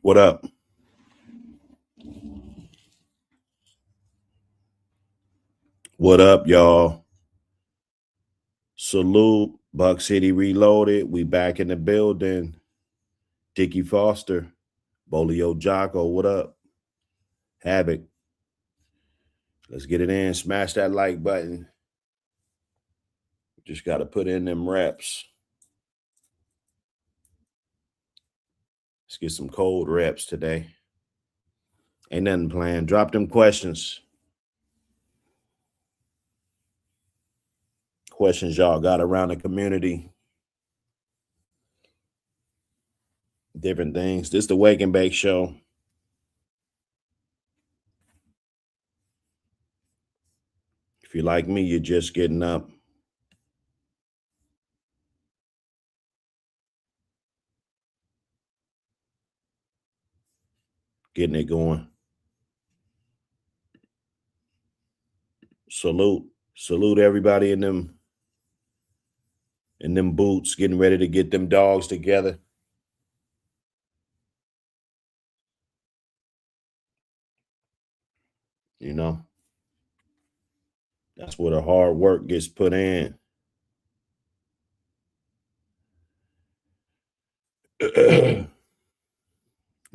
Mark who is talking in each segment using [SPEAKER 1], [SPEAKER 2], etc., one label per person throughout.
[SPEAKER 1] What up? What up, y'all? Salute, BuckCity Reloaded. We back in the building. Dickie Foster, Bolio Jocko. What up? Havoc. Let's get it in. Smash that like button. Just got to put in them reps. Let's get some cold reps today. Ain't nothing planned. Drop them questions. Questions y'all got around the community. Different things. This is the Wake and Bake Show. If you're like me, you're just getting up. Getting it going. Salute everybody in them boots, getting ready to get them dogs together. You know, that's where the hard work gets put in.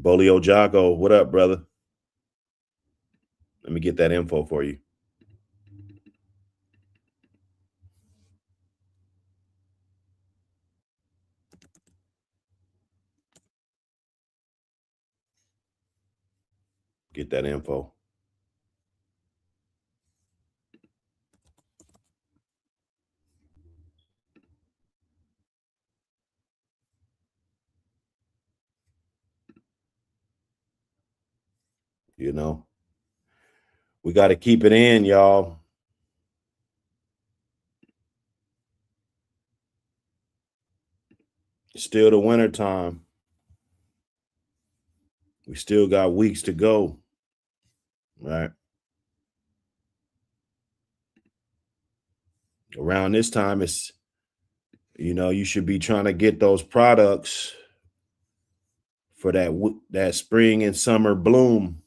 [SPEAKER 1] Bolio Jocko, what up, brother? Let me get that info for you. Get that info. You know, we got to keep it in, y'all. It's still the winter time. We still got weeks to go, right? Around this time, it's, you should be trying to get those products for that spring and summer bloom.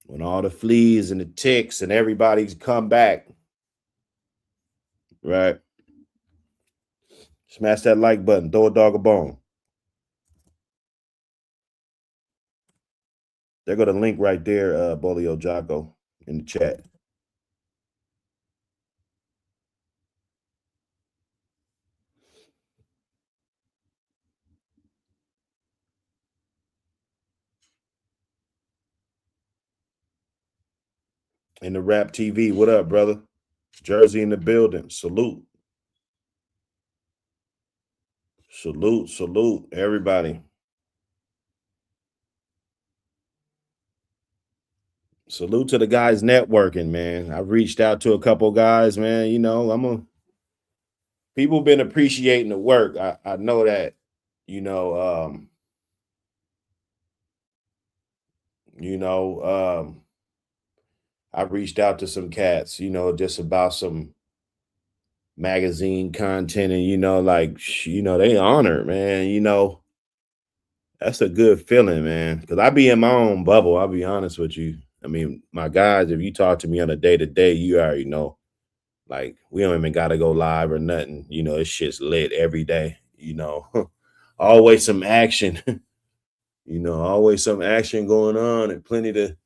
[SPEAKER 1] When all the fleas and the ticks and everybody's come back, right? Smash that like button. Throw a dog a bone. There go the link right there, Bolio Jocko, in the chat. In the Rap TV, what up, brother? Jersey in the building. Salute. Salute, everybody. Salute to the guys networking, man. I've reached out to a couple guys, man. People been appreciating the work. I know that, I reached out to some cats, just about some magazine content, and they honored, man. That's a good feeling, man. Because I be in my own bubble. I'll be honest with you. I mean, my guys, if you talk to me on a day-to-day, you already know. Like, we don't even gotta go live or nothing. This shit's lit every day. Always some action. Always some action going on, and plenty to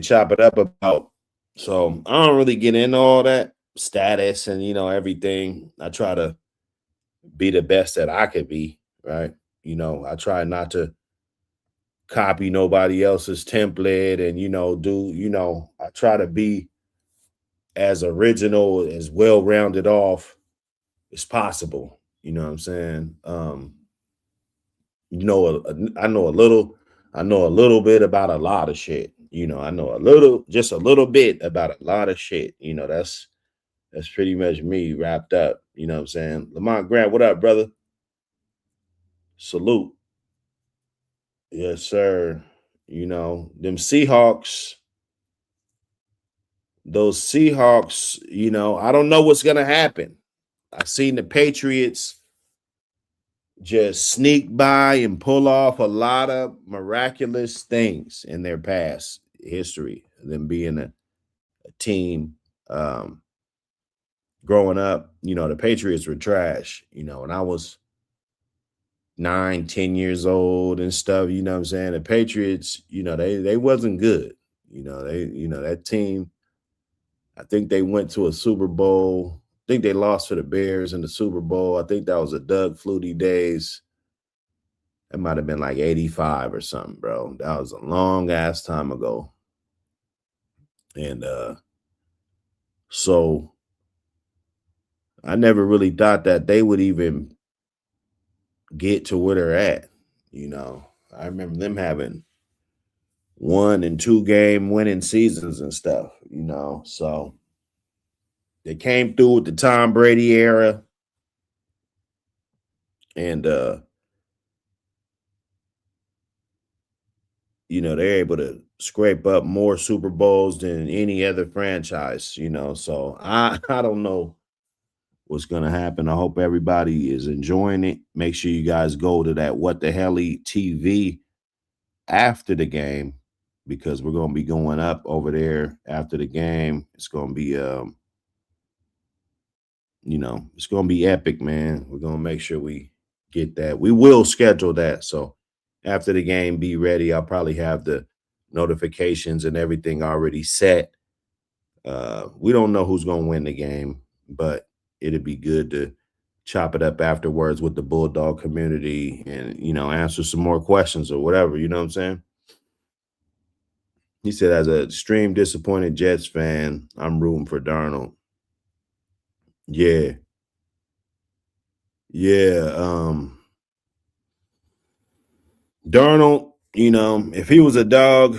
[SPEAKER 1] chop it up about. So I don't really get into all that status and everything. I try to be the best that I could be, right? I try not to copy nobody else's template and I try to be as original, as well rounded off as possible. You know what I'm saying? I know a little bit about a lot of shit. I know just a little bit about a lot of shit. That's pretty much me wrapped up. You know what I'm saying? Lamont Grant, what up, brother? Salute. Yes, sir. Them Seahawks, those Seahawks, I don't know what's gonna happen. I've seen the Patriots, just sneak by and pull off a lot of miraculous things in their past history. Them being a team growing up, the Patriots were trash, and I was 9, 10 years old and stuff. You know what I'm saying? The Patriots, they wasn't good. That team, I think they went to a Super Bowl. I think they lost to the Bears in the Super Bowl. I think that was a Doug Flutie days. It might have been like 85 or something, bro. That was a long ass time ago. And so I never really thought that they would even get to where they're at. I remember them having 1 and 2 game winning seasons and stuff, So they came through with the Tom Brady era. And they're able to scrape up more Super Bowls than any other franchise, So I don't know what's gonna happen. I hope everybody is enjoying it. Make sure you guys go to that What the Helly TV after the game, because we're gonna be going up over there after the game. It's gonna be it's gonna be epic, man. We're gonna make sure we get that. We will schedule that. So after the game, be ready. I'll probably have the notifications and everything already set. We don't know who's gonna win the game, but it'd be good to chop it up afterwards with the Bulldog community and answer some more questions or whatever. You know what I'm saying? He said, as a extreme disappointed Jets fan, I'm rooting for Darnold. Yeah. Yeah. Darnold, if he was a dog,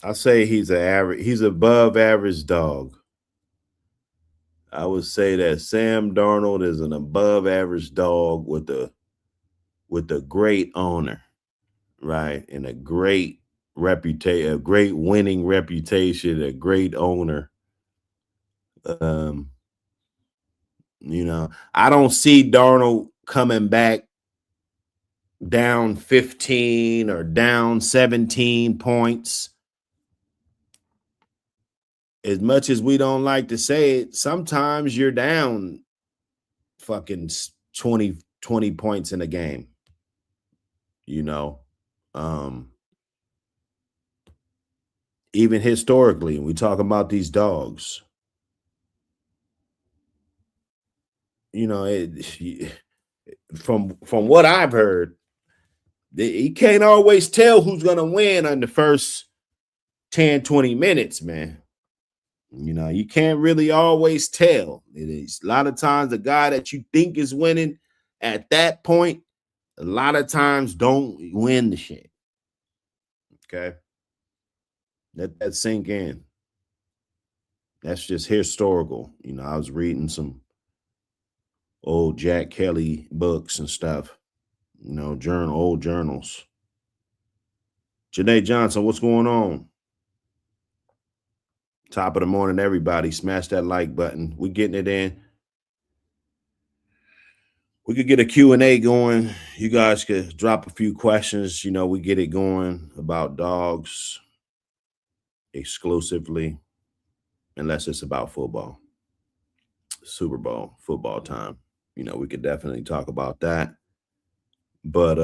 [SPEAKER 1] I say he's above average dog. I would say that Sam Darnold is an above average dog with a great owner, right? And a great reputation, a great winning reputation, a great owner. Um, I don't see Darnold coming back down 15 or down 17 points. As much as we don't like to say it, sometimes you're down fucking 20 points in a game. Um, even historically, we talk about these dogs. From what I've heard, you can't always tell who's gonna win in the first 10, 20 minutes, man. You can't really always tell. It is a lot of times the guy that you think is winning at that point, a lot of times don't win the shit. Okay. Let that sink in. That's just historical. I was reading some old Jack Kelly books and stuff, old journals. Janae Johnson, what's going on? Top of the morning, everybody. Smash that like button. We're getting it in. We could get a Q&A going. You guys could drop a few questions. We get it going about dogs exclusively, unless it's about football. Super Bowl, football time. We could definitely talk about that. But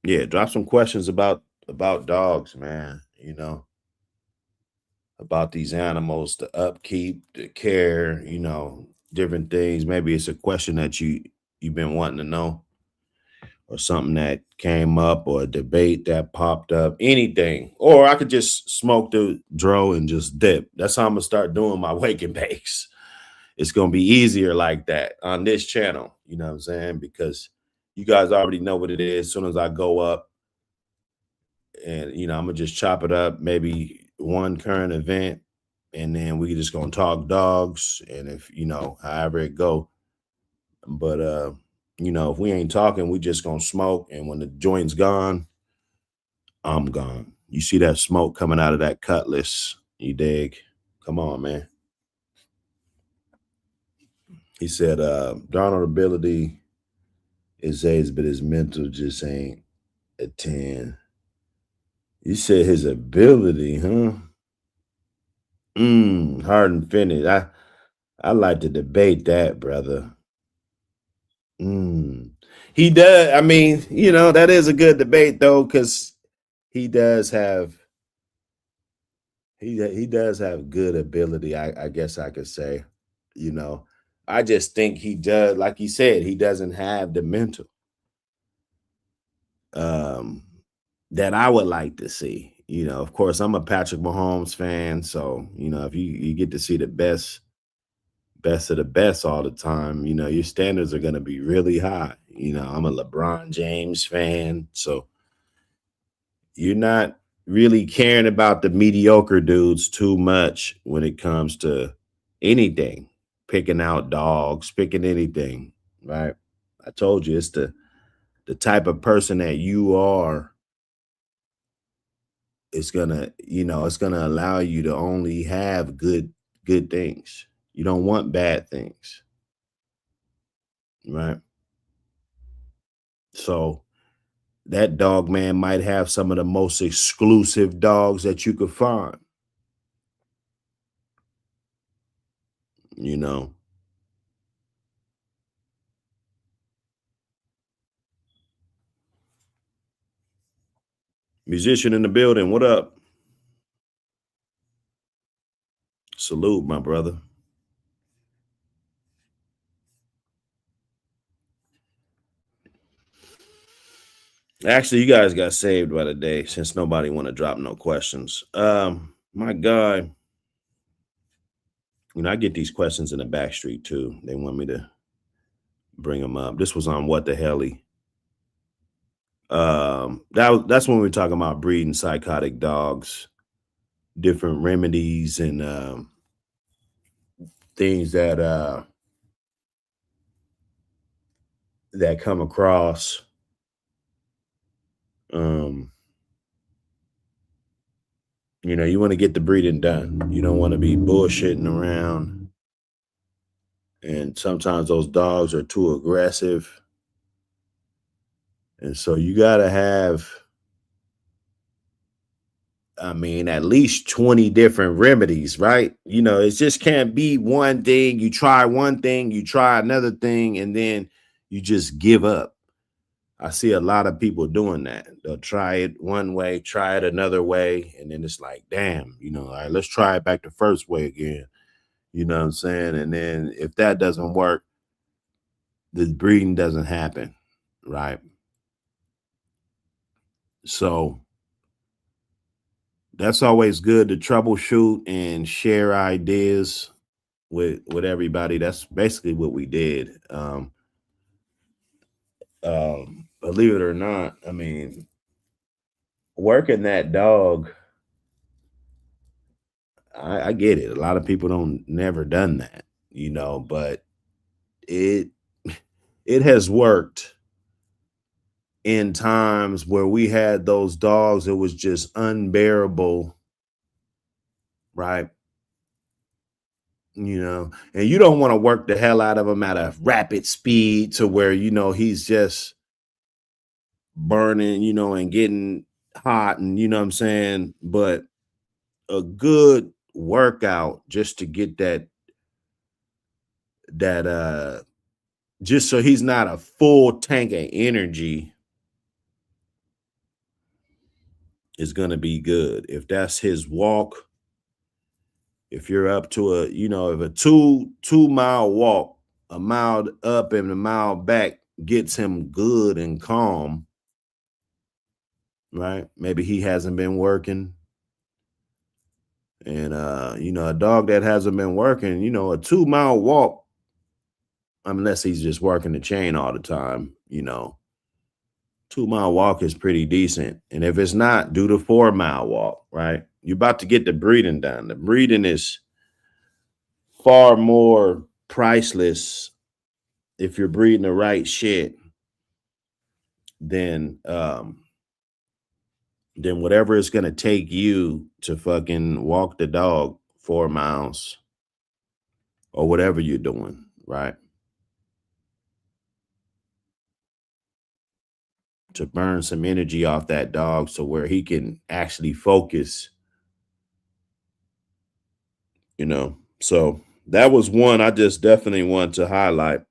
[SPEAKER 1] yeah, drop some questions about dogs, man. About these animals, the upkeep, the care, different things. Maybe it's a question that you've been wanting to know, or something that came up, or a debate that popped up, anything. Or I could just smoke the dro and just dip. That's how I'm gonna start doing my wake and bakes. It's gonna be easier like that on this channel, you know what I'm saying? Because you guys already know what it is. As soon as I go up, and I'm gonna just chop it up, maybe one current event, and then we just gonna talk dogs, and if however it go. But if we ain't talking, we just gonna smoke, and when the joint's gone, I'm gone. You see that smoke coming out of that cutlass, you dig? Come on, man. He said, Darnold ability is A's, but his mental just ain't a 10. You said his ability, huh? Hard and finished. I like to debate that, brother. Mm. He does. I mean, that is a good debate though, because he does have he does have good ability. I guess I could say, you know. I just think he does, like he said, he doesn't have the mental um that I would like to see. Of course, I'm a Patrick Mahomes fan, so if you get to see the best of the best all the time, your standards are going to be really high. I'm a LeBron James fan, so you're not really caring about the mediocre dudes too much when it comes to anything, picking out dogs, picking anything, right? I told you it's the type of person that you are. It's gonna allow you to only have good things. You don't want bad things, right? So that dog man might have some of the most exclusive dogs that you could find, you know. Musician in the building, what up? Salute, my brother. Actually, you guys got saved by the day since nobody want to drop no questions. My guy, I get these questions in the back street too. They want me to bring them up. This was on What the Helly. That's when we were talking about breeding psychotic dogs, different remedies and things that come across. Um, you want to get the breeding done. You don't want to be bullshitting around. And sometimes those dogs are too aggressive. And so you gotta have, I mean, at least 20 different remedies, right? It just can't be one thing. You try one thing, you try another thing, and then you just give up. I see a lot of people doing that. They'll try it one way, try it another way, and then it's like, damn, all right, let's try it back the first way again. You know what I'm saying? And then if that doesn't work, the breeding doesn't happen, right? So that's always good to troubleshoot and share ideas with everybody. That's basically what we did. Believe it or not, I mean, working that dog, I get it. A lot of people don't never done that, but it it has worked in times where we had those dogs. It was just unbearable, right? And you don't want to work the hell out of him at a rapid speed to where he's just burning, and getting hot, and you know what I'm saying, but a good workout just to get that just so he's not a full tank of energy is going to be good. If that's his walk, if you're up to if a 2 mile walk, a mile up and a mile back gets him good and calm, right? Maybe he hasn't been working. And a dog that hasn't been working, a 2 mile walk, unless he's just working the chain all the time, 2 mile walk is pretty decent. And if it's not, do the 4 mile walk, right? You're about to get the breeding done. The breeding is far more priceless if you're breeding the right shit than whatever it's gonna take you to fucking walk the dog 4 miles or whatever you're doing, right? to burn some energy off that dog so where he can actually focus, you know. So that was one I just definitely want to highlight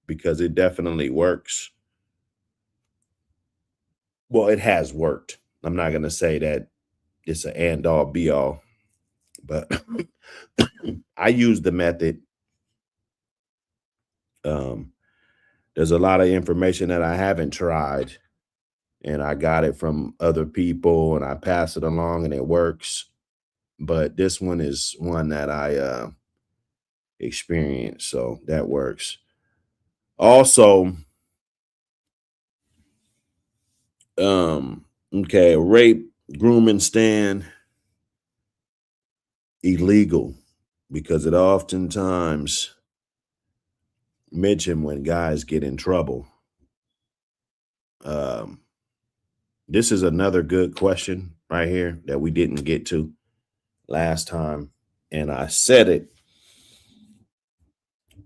[SPEAKER 1] because it definitely works. Well, it has worked. I'm not going to say that it's an end all be all, but I use the method. Um, there's a lot of information that I haven't tried, and I got it from other people, and I pass it along, and it works. But this one is one that I experienced, so that works. Also, okay, rape, grooming stand illegal because it oftentimes mention when guys get in trouble. Um, this is another good question right here that we didn't get to last time. And I said it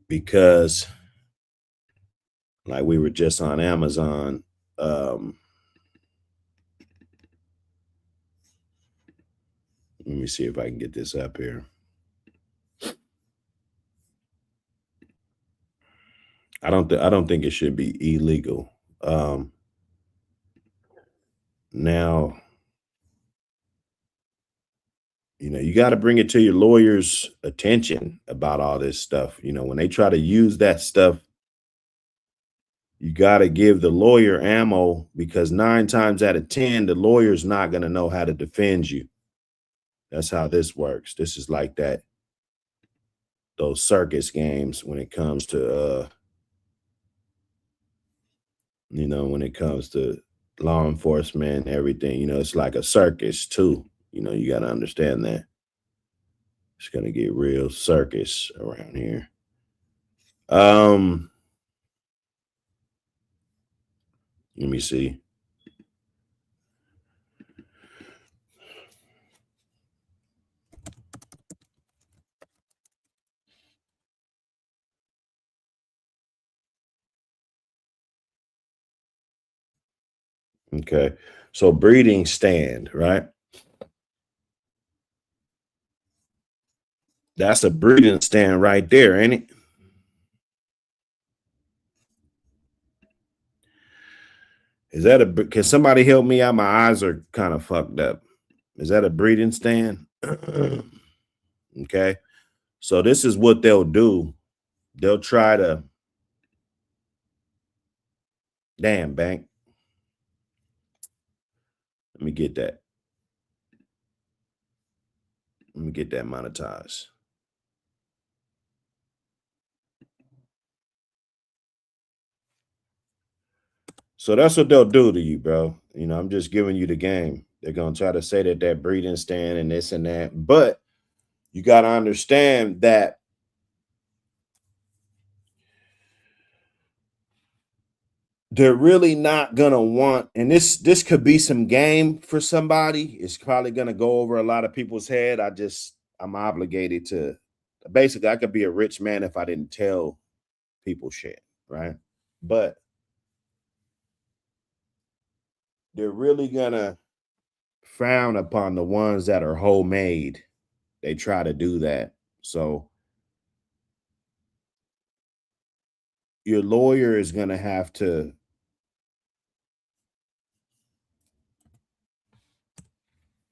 [SPEAKER 1] because, like, we were just on Amazon. Let me see if I can get this up here. I don't think it should be illegal. Now, you know, you got to bring it to your lawyer's attention about all this stuff. You know, when they try to use that stuff, you got to give the lawyer ammo because 9 times out of 10, the lawyer's not going to know how to defend you. That's how this works. This is like that, those circus games when it comes to, you know, when it comes to law enforcement and everything, you know, it's like a circus too. You know, you got to understand that. It's going to get real circus around here. Let me see. Okay. So breeding stand, right? That's a breeding stand right there, ain't it? Is that a, can somebody help me out? My eyes are kind of fucked up. Is that a breeding stand? Okay. So this is what they'll do. They'll try to, damn, bank. Let me get that. Let me get that monetized. So that's what they'll do to you, bro. You know, I'm just giving you the game. They're going to try to say that that breeding stand and this and that. But you got to understand that they're really not gonna want, and this could be some game for somebody. It's probably gonna go over a lot of people's head. I'm obligated to, basically I could be a rich man if I didn't tell people shit, right? But they're really gonna frown upon the ones that are homemade. They try to do that. So your lawyer is gonna have to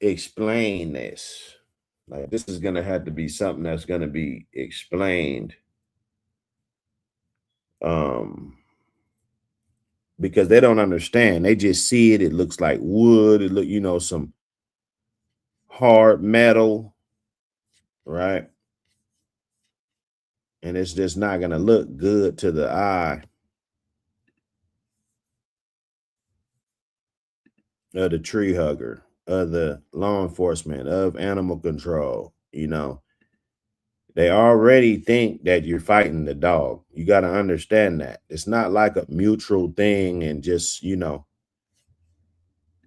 [SPEAKER 1] explain this. Like this is gonna have to be something that's gonna be explained. Um, because they don't understand. They just see it. It looks like wood. It look, you know, some hard metal, right? And it's just not gonna look good to the eye of the tree hugger, of the law enforcement, of animal control. You know, they already think that you're fighting the dog. You got to understand that it's not like a mutual thing, and just, you know,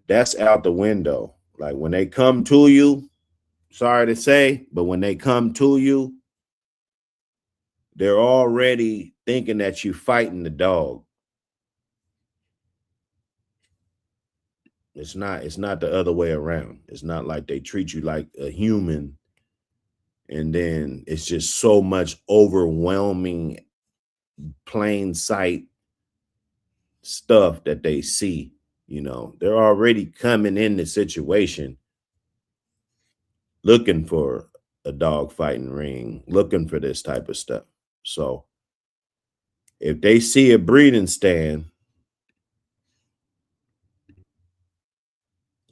[SPEAKER 1] that's out the window. Like when they come to you, sorry to say, but when they come to you, they're already thinking that you're fighting the dog. It's not the other way around. It's not like they treat you like a human and then it's just so much overwhelming plain sight stuff that they see. They're already coming in the situation looking for a dog fighting ring, looking for this type of stuff. So if they see a breeding stand,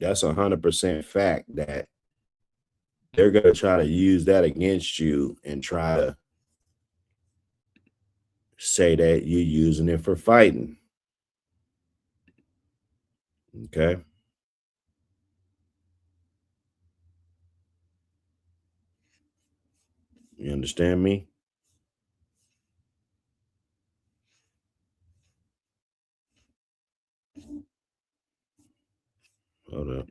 [SPEAKER 1] that's 100% fact that they're going to try to use that against you and try to say that you're using it for fighting. Okay. You understand me? Hold up.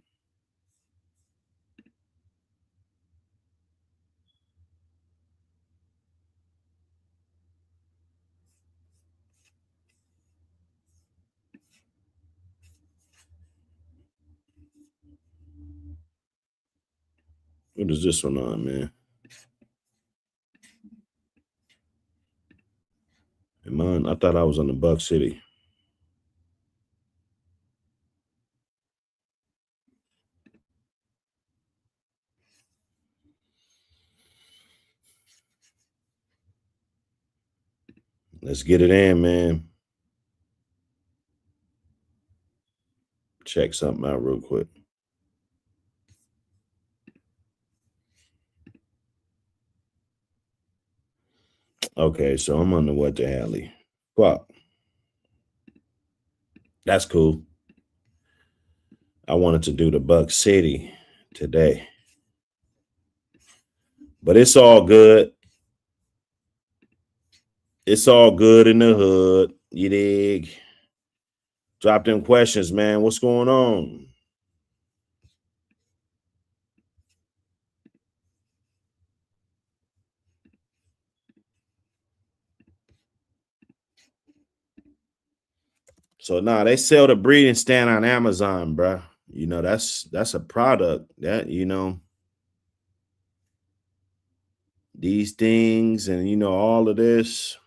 [SPEAKER 1] What is this one on, man? Am I on? I thought I was on the BuckCity. Let's get it in, man. Check something out real quick. Okay, so I'm on the what the hell? Fuck. That's cool. I wanted to do the BuckCity today. But it's all good. It's all good in the hood. You dig? Drop them questions, man. What's going on? So they sell the breeding stand on Amazon, bro. That's a product that these things and all of this.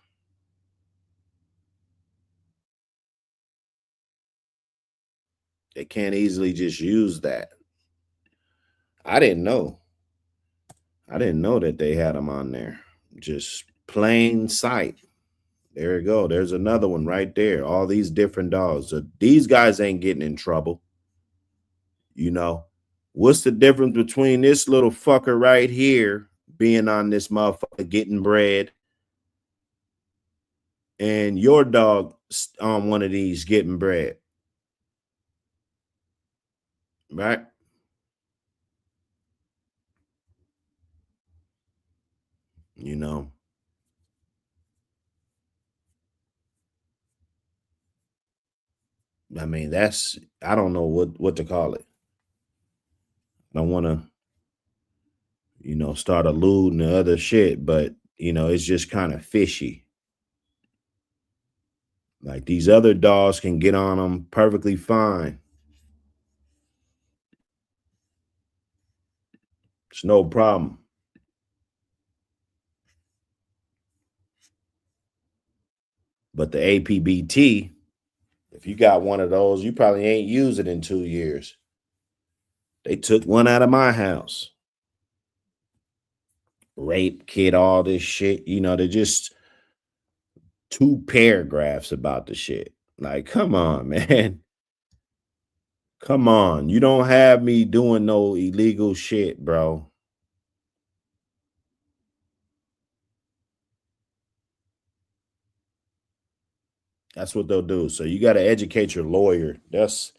[SPEAKER 1] They can't easily just use that. I didn't know. I didn't know that they had them on there. Just plain sight. There you go. There's another one right there. All these different dogs. These guys ain't getting in trouble. What's the difference between this little fucker right here being on this motherfucker getting bread and your dog on one of these getting bread? Right? You know, I mean, I don't know what to call it. I don't want to, start alluding to other shit, but it's just kind of fishy. Like these other dogs can get on them perfectly fine. It's no problem. But the APBT, if you got one of those, you probably ain't used it in 2 years. They took one out of my house. Rape kid, all this shit. They're just 2 paragraphs about the shit. Like, come on, man. Come on. You don't have me doing no illegal shit, bro. That's what they'll do. So you got to educate your lawyer. That's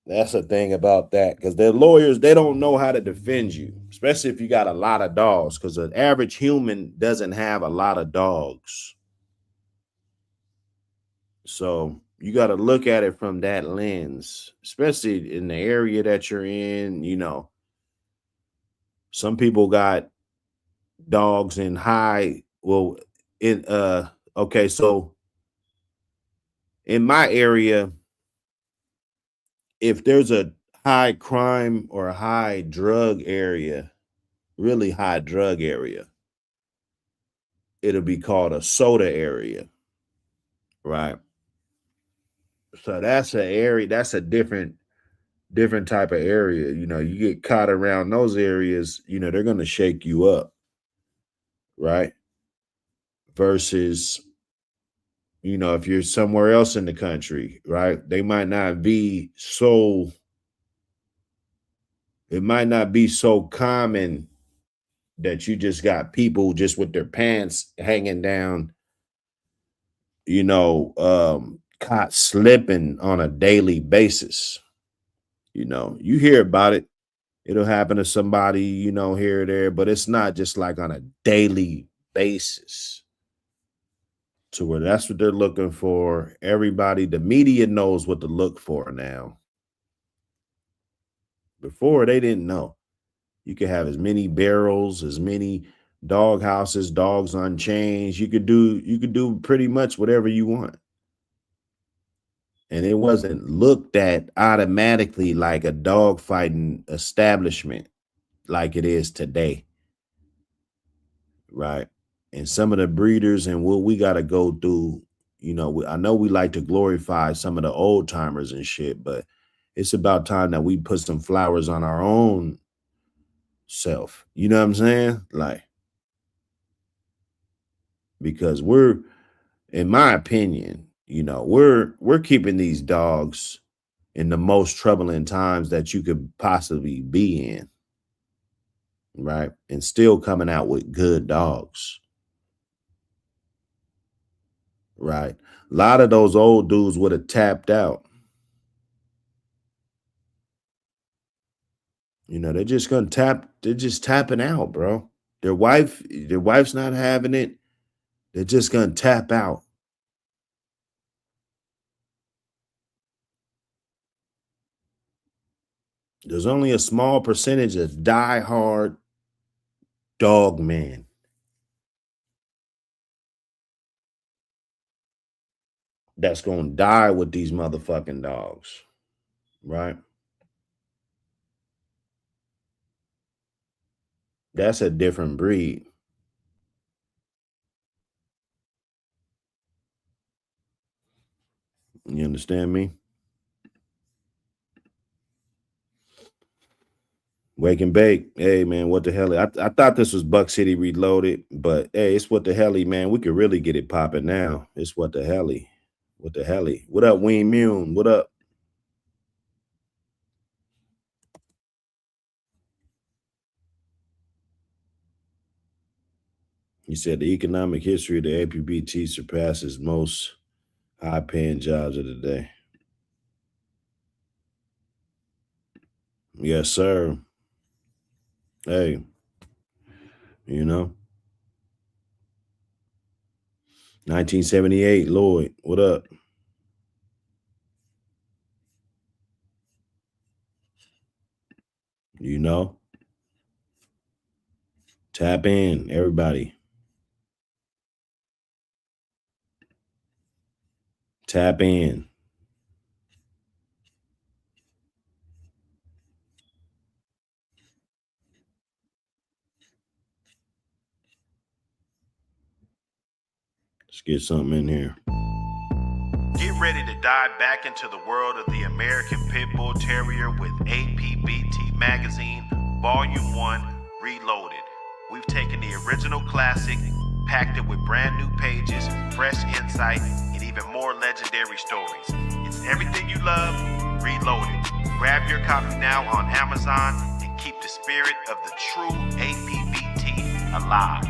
[SPEAKER 1] the thing about that. Because their lawyers, they don't know how to defend you, especially if you got a lot of dogs. Because an average human doesn't have a lot of dogs. So you got to look at it from that lens, especially in the area that you're in. Some people got dogs in okay, so in my area, if there's a high crime or a high drug area, really high drug area, it'll be called a soda area, right? So that's an area, that's a different type of area. You know, you get caught around those areas, you know, they're gonna shake you up, right? Versus, you know, if you're somewhere else in the country, right? They might not be so, it might not be so common that you just got people just with their pants hanging down, caught slipping on a daily basis. You know, you hear about it. It'll happen to somebody, you know, here or there, but it's not just like on a daily basis to where that's what they're looking for. Everybody, the media knows what to look for now. Before they didn't know. You could have as many barrels, as many dog houses, dogs on chains. You could do pretty much whatever you want. And it wasn't looked at automatically like a dog fighting establishment like it is today, right? And some of the breeders and what we got to go through, you know, I know we like to glorify some of the old timers and shit, but it's about time that we put some flowers on our own self. You know what I'm saying? Like, because we're, in my opinion, you know, we're keeping these dogs in the most troubling times that you could possibly be in, right? And still coming out with good dogs, right? A lot of those old dudes would have tapped out. You know, they're just tapping out, bro. Their wife's not having it. They're just gonna tap out. There's only a small percentage of diehard dog men that's gonna die with these motherfucking dogs, right? That's a different breed. You understand me? Wake and bake. Hey man, what the hell? I thought this was Buck City Reloaded, but hey, it's what the helly, man. We could really get it popping now. It's what the helly. What the helly? What up, Ween Mune? What up? He said the economic history of the APBT surpasses most high paying jobs of the day. Yes, sir. Hey, you know, 1978, Lloyd. What up? You know, tap in, everybody. Tap in. Let's get something in here. Get ready to dive back into the world of the American Pit Bull Terrier with APBT Magazine, Volume 1, Reloaded. We've taken the original classic, packed it with brand new pages, fresh insight, and even more legendary stories. It's everything you love, reloaded. Grab your copy now on Amazon and keep the spirit of the true APBT alive.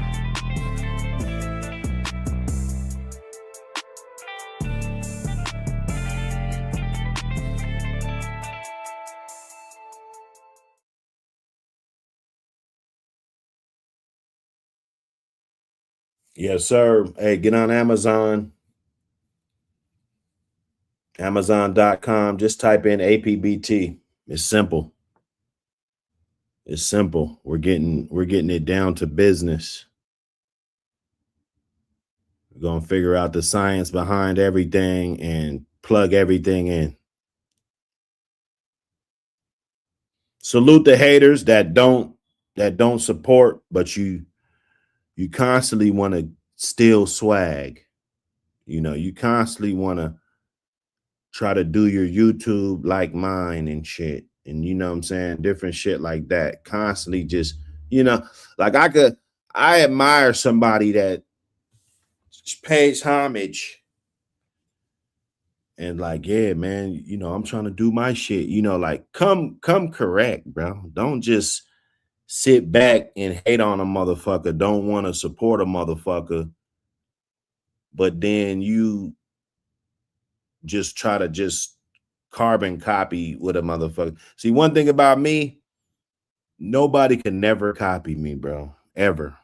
[SPEAKER 1] Yes, sir. Hey, get on Amazon, Amazon.com. Just type in APBT. It's simple. It's simple. We're getting it down to business. We're gonna figure out the science behind everything and plug everything in. Salute the haters that don't support, but you constantly want to steal swag. You know, you constantly want to try to do your YouTube like mine and shit. And you know what I'm saying? Different shit like that. Constantly just, you know, like I admire somebody that pays homage and like, yeah, man, you know, I'm trying to do my shit. You know, like come correct, bro. Don't just sit back and hate on a motherfucker, don't want to support a motherfucker, but then you just try to just carbon copy with a motherfucker. See, one thing about me, nobody can never copy me, bro, ever.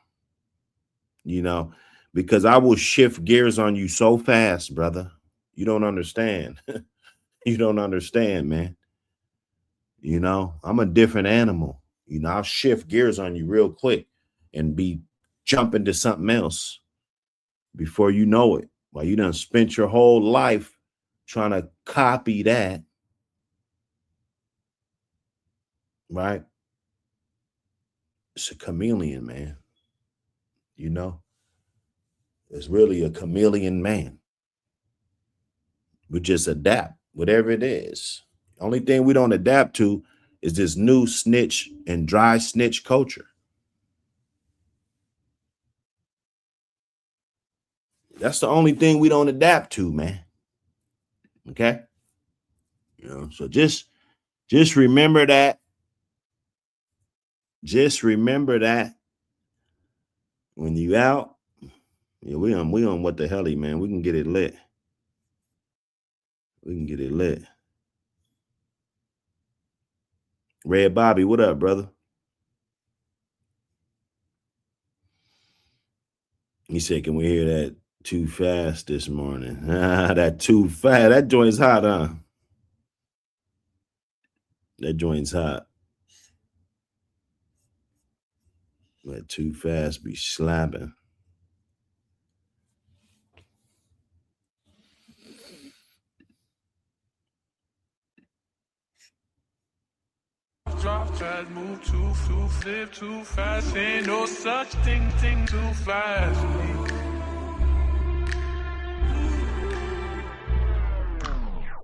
[SPEAKER 1] You know, because I will shift gears on you so fast, brother. You don't understand. You don't understand, man. You know, I'm a different animal. You know, I'll shift gears on you real quick and be jumping to something else before you know it. Well, you done spent your whole life trying to copy that, right? It's a chameleon, man. You know, it's really a chameleon man. We just adapt, whatever it is. Only thing we don't adapt to is this new snitch and dry snitch culture. That's the only thing we don't adapt to, man. Okay? You know, so just remember that. Just remember that when you out, yeah, we on what the helly, man. We can get it lit. We can get it lit. Red Bobby, what up, brother? He said, can we hear that too fast this morning? That too fast. That joint's hot, huh? That joint's hot. That too fast be slapping.
[SPEAKER 2] Drop fast, move too flip too fast. Ain't no such thing too fast.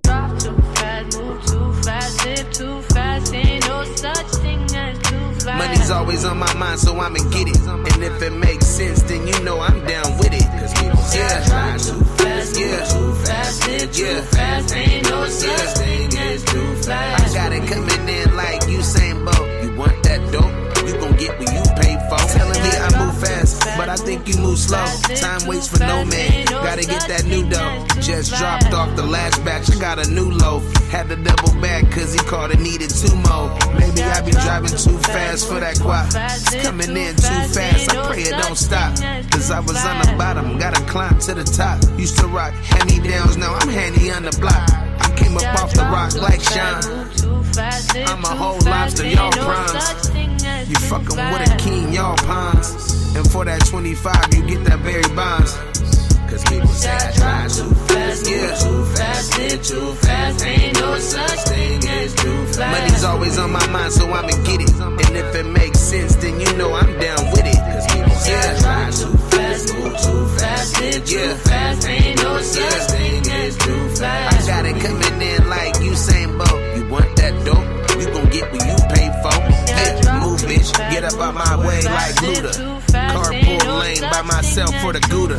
[SPEAKER 2] Drop too fast, move too fast, live too fast. Ain't no such thing as too fast.
[SPEAKER 3] Money's always on my mind, so I'ma get it. And if it makes sense, then you know I'm down with it. Cause people say I drive too fast, too fast, live too fast. Ain't no such thing as too fast. I got it coming in like Usain Bolt. You want that dope? You gon' get what you pay for. Telling me I move fast, but I think you move slow. Time waits for no man. Gotta get that new dough. Just dropped off the last batch. I got a new loaf. Had to double back cause he called and needed 2 more. Maybe I be driving too fast for that guap. It's coming in too fast. I pray it don't stop. Cause I was on the bottom, gotta climb to the top. Used to rock hand-me-downs, now I'm handy on the block. I came up off the rock like Sean. I'm a whole lobster, y'all prawns. You fucking with a king, y'all ponds. And for that 25, you get that Barry Bonds. Cause people say I drive too fast, too fast, live too fast. Ain't no such thing as too fast. Money's always on my mind, so I'ma get it. And if it makes sense, then you know I'm down with it. Cause people say I drive too fast, move too fast, live too fast. Ain't no such thing as too fast. I got it coming in like Usain Bolt. You want that dope? You gon' get what you pay for. Hey, move, bitch, get up out my way like Luda. Carpool lane by myself for the Gouda.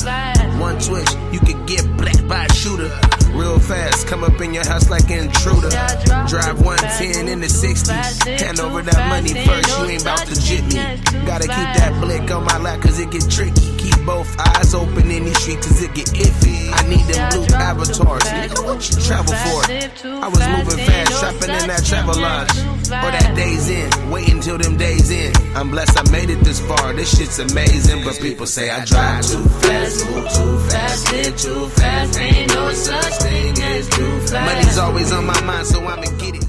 [SPEAKER 3] One twitch, you could get black by a shooter. Real fast, come up in your house like an intruder. Drive 110 in the 60. Hand over that money first, you ain't about to jit me. Gotta keep that blick on my lap cause it get tricky. Keep both eyes open in these streets cause it get iffy. I need them blue avatars. Nigga, what you travel for? I was moving fast, shopping in that travel lodge. Or that days in, waiting till them days in. I'm blessed I made it this far, this shit's amazing. But people say I drive too fast, move too fast, live too fast. Ain't no such thing as too fast. Money's always on my mind, so I'ma get it.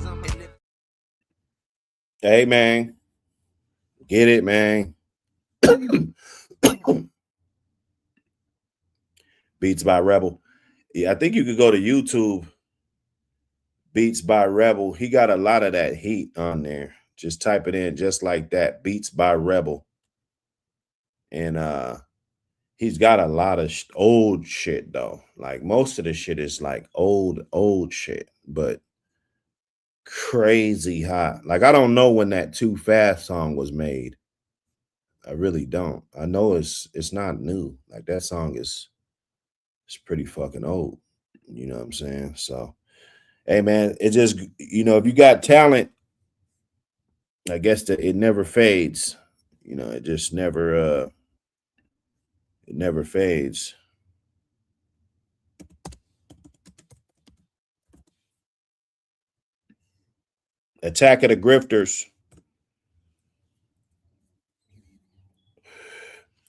[SPEAKER 1] Hey, man. Get it, man. Beats by Rebel. Yeah, I think you could go to YouTube. Beats by Rebel. He got a lot of that heat on there. Just type it in just like that. Beats by Rebel. And he's got a lot of old shit though. Like most of the shit is like old shit, but crazy hot. Like I don't know when that Too Fast song was made. I really don't. I know it's not new. Like that song is it's pretty fucking old. You know what I'm saying? So hey man, it just if you got talent, I guess that it never fades. It just never fades. Attack of the Grifters.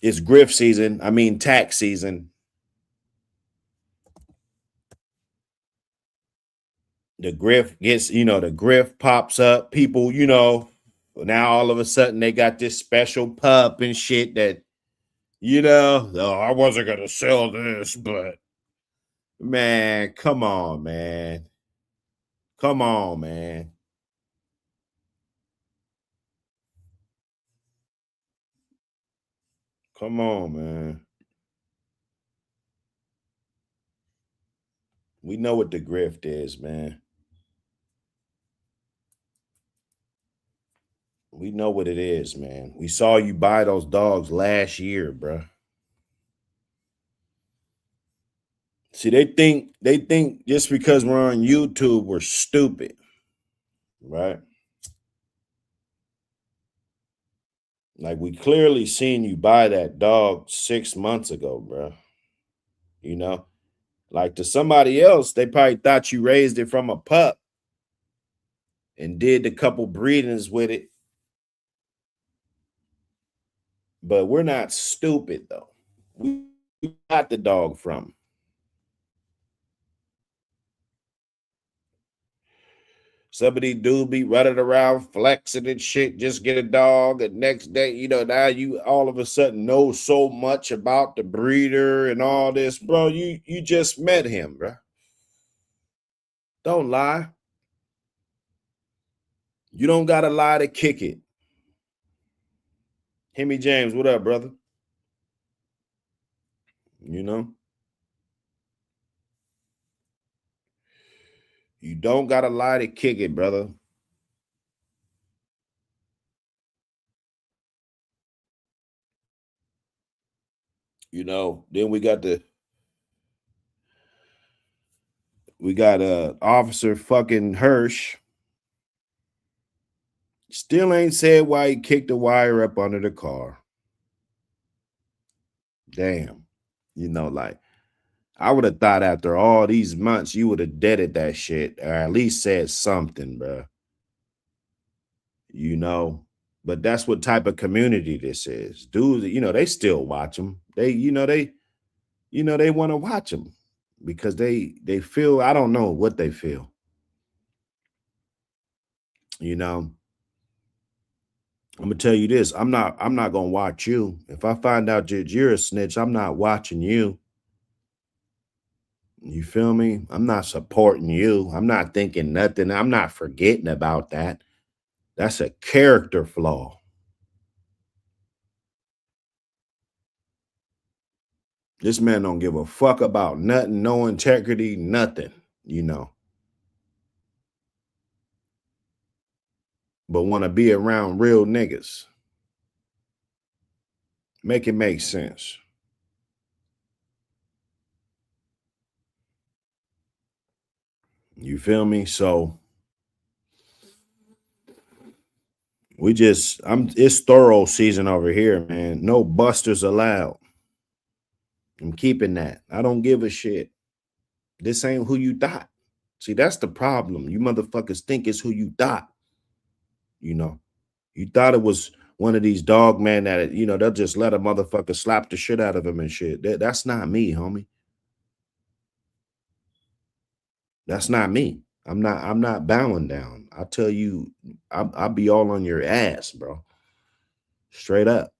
[SPEAKER 1] It's grift season. I mean tax season. The grift gets, the grift pops up. People, now all of a sudden they got this special pup and shit that, oh, I wasn't gonna sell this, but man, come on, man. Come on, man. Come on, man. We know what the grift is, man. We know what it is, man. We saw you buy those dogs last year, bruh. See, they think just because we're on YouTube, we're stupid, right? Like we clearly seen you buy that dog 6 months ago, bruh. You know, like to somebody else, they probably thought you raised it from a pup and did a couple breedings with it. But we're not stupid though. We got the dog from. Some of these dudes be running around flexing and shit, just get a dog. And next day, now you all of a sudden know so much about the breeder and all this. Bro, you just met him, bro. Don't lie. You don't gotta lie to kick it. Hemi James, what up, brother? You don't gotta lie to kick it, brother. Then we got Officer fucking Hirsch. Still ain't said why he kicked the wire up under the car. Damn. Like I would have thought after all these months you would have deaded that shit or at least said something, bro. But that's what type of community this is. Dudes, they still watch them. They want to watch them because they feel, I don't know what they feel. I'm gonna tell you this. I'm not gonna watch you. If I find out that you're a snitch, I'm not watching you. You feel me? I'm not supporting you. I'm not thinking nothing. I'm not forgetting about that. That's a character flaw. This man don't give a fuck about nothing, no integrity, nothing, but want to be around real niggas. Make it make sense. You feel me? So it's thorough season over here, man. No busters allowed. I'm keeping that. I don't give a shit. This ain't who you thought. See, that's the problem. You motherfuckers think it's who you thought. You thought it was one of these dog men that, they'll just let a motherfucker slap the shit out of him and shit. That's not me, homie. That's not me. I'm not bowing down. I tell you, I'll be all on your ass, bro. Straight up.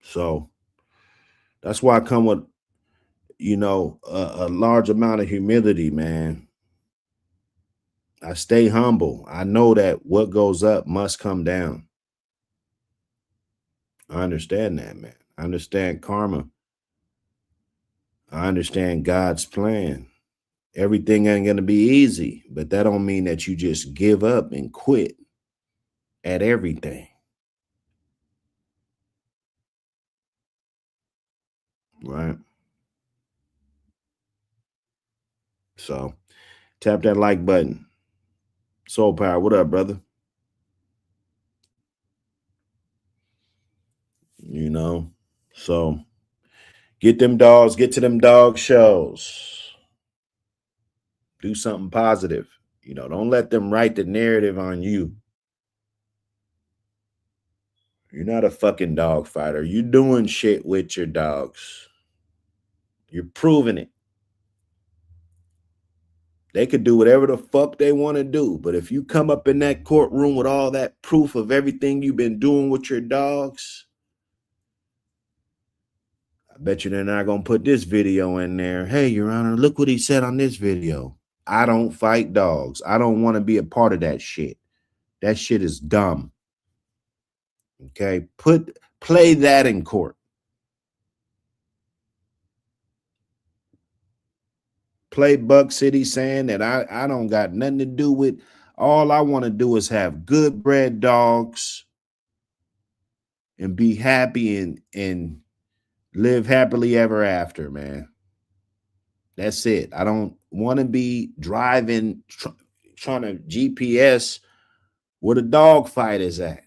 [SPEAKER 1] So That's why I come with, a large amount of humility, man. I stay humble. I know that what goes up must come down. I understand that, man. I understand karma. I understand God's plan. Everything ain't gonna be easy, but that don't mean that you just give up and quit at everything. Right? So tap that like button. Soul Power, what up, brother? So get them dogs, get to them dog shows. Do something positive. Don't let them write the narrative on you. You're not a fucking dog fighter. You're doing shit with your dogs. You're proving it. They could do whatever the fuck they want to do. But if you come up in that courtroom with all that proof of everything you've been doing with your dogs, I bet you they're not going to put this video in there. Hey, Your Honor, look what he said on this video. I don't fight dogs. I don't want to be a part of that shit. That shit is dumb. Okay? Play that in court. Play BuckCity saying that I don't got nothing to do with. All I want to do is have good bred dogs and be happy and live happily ever after, man. That's it. I don't want to be driving, trying to GPS where the dog fight is at.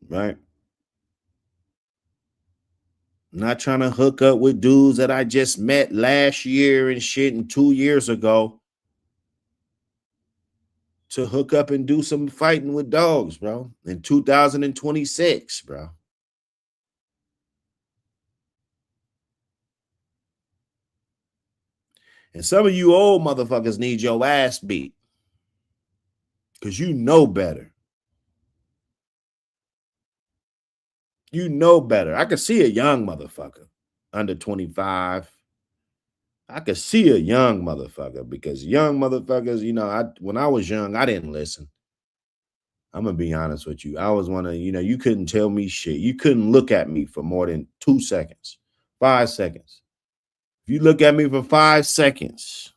[SPEAKER 1] Right? Not trying to hook up with dudes that I just met last year and shit and 2 years ago to hook up and do some fighting with dogs, bro, in 2026, bro. And some of you old motherfuckers need your ass beat because you know better. You know better. I could see a young motherfucker under 25. I could see a young motherfucker because young motherfuckers, when I was young, I didn't listen. I'm going to be honest with you. I was one of, you couldn't tell me shit. You couldn't look at me for more than 2 seconds, 5 seconds. If you look at me for 5 seconds,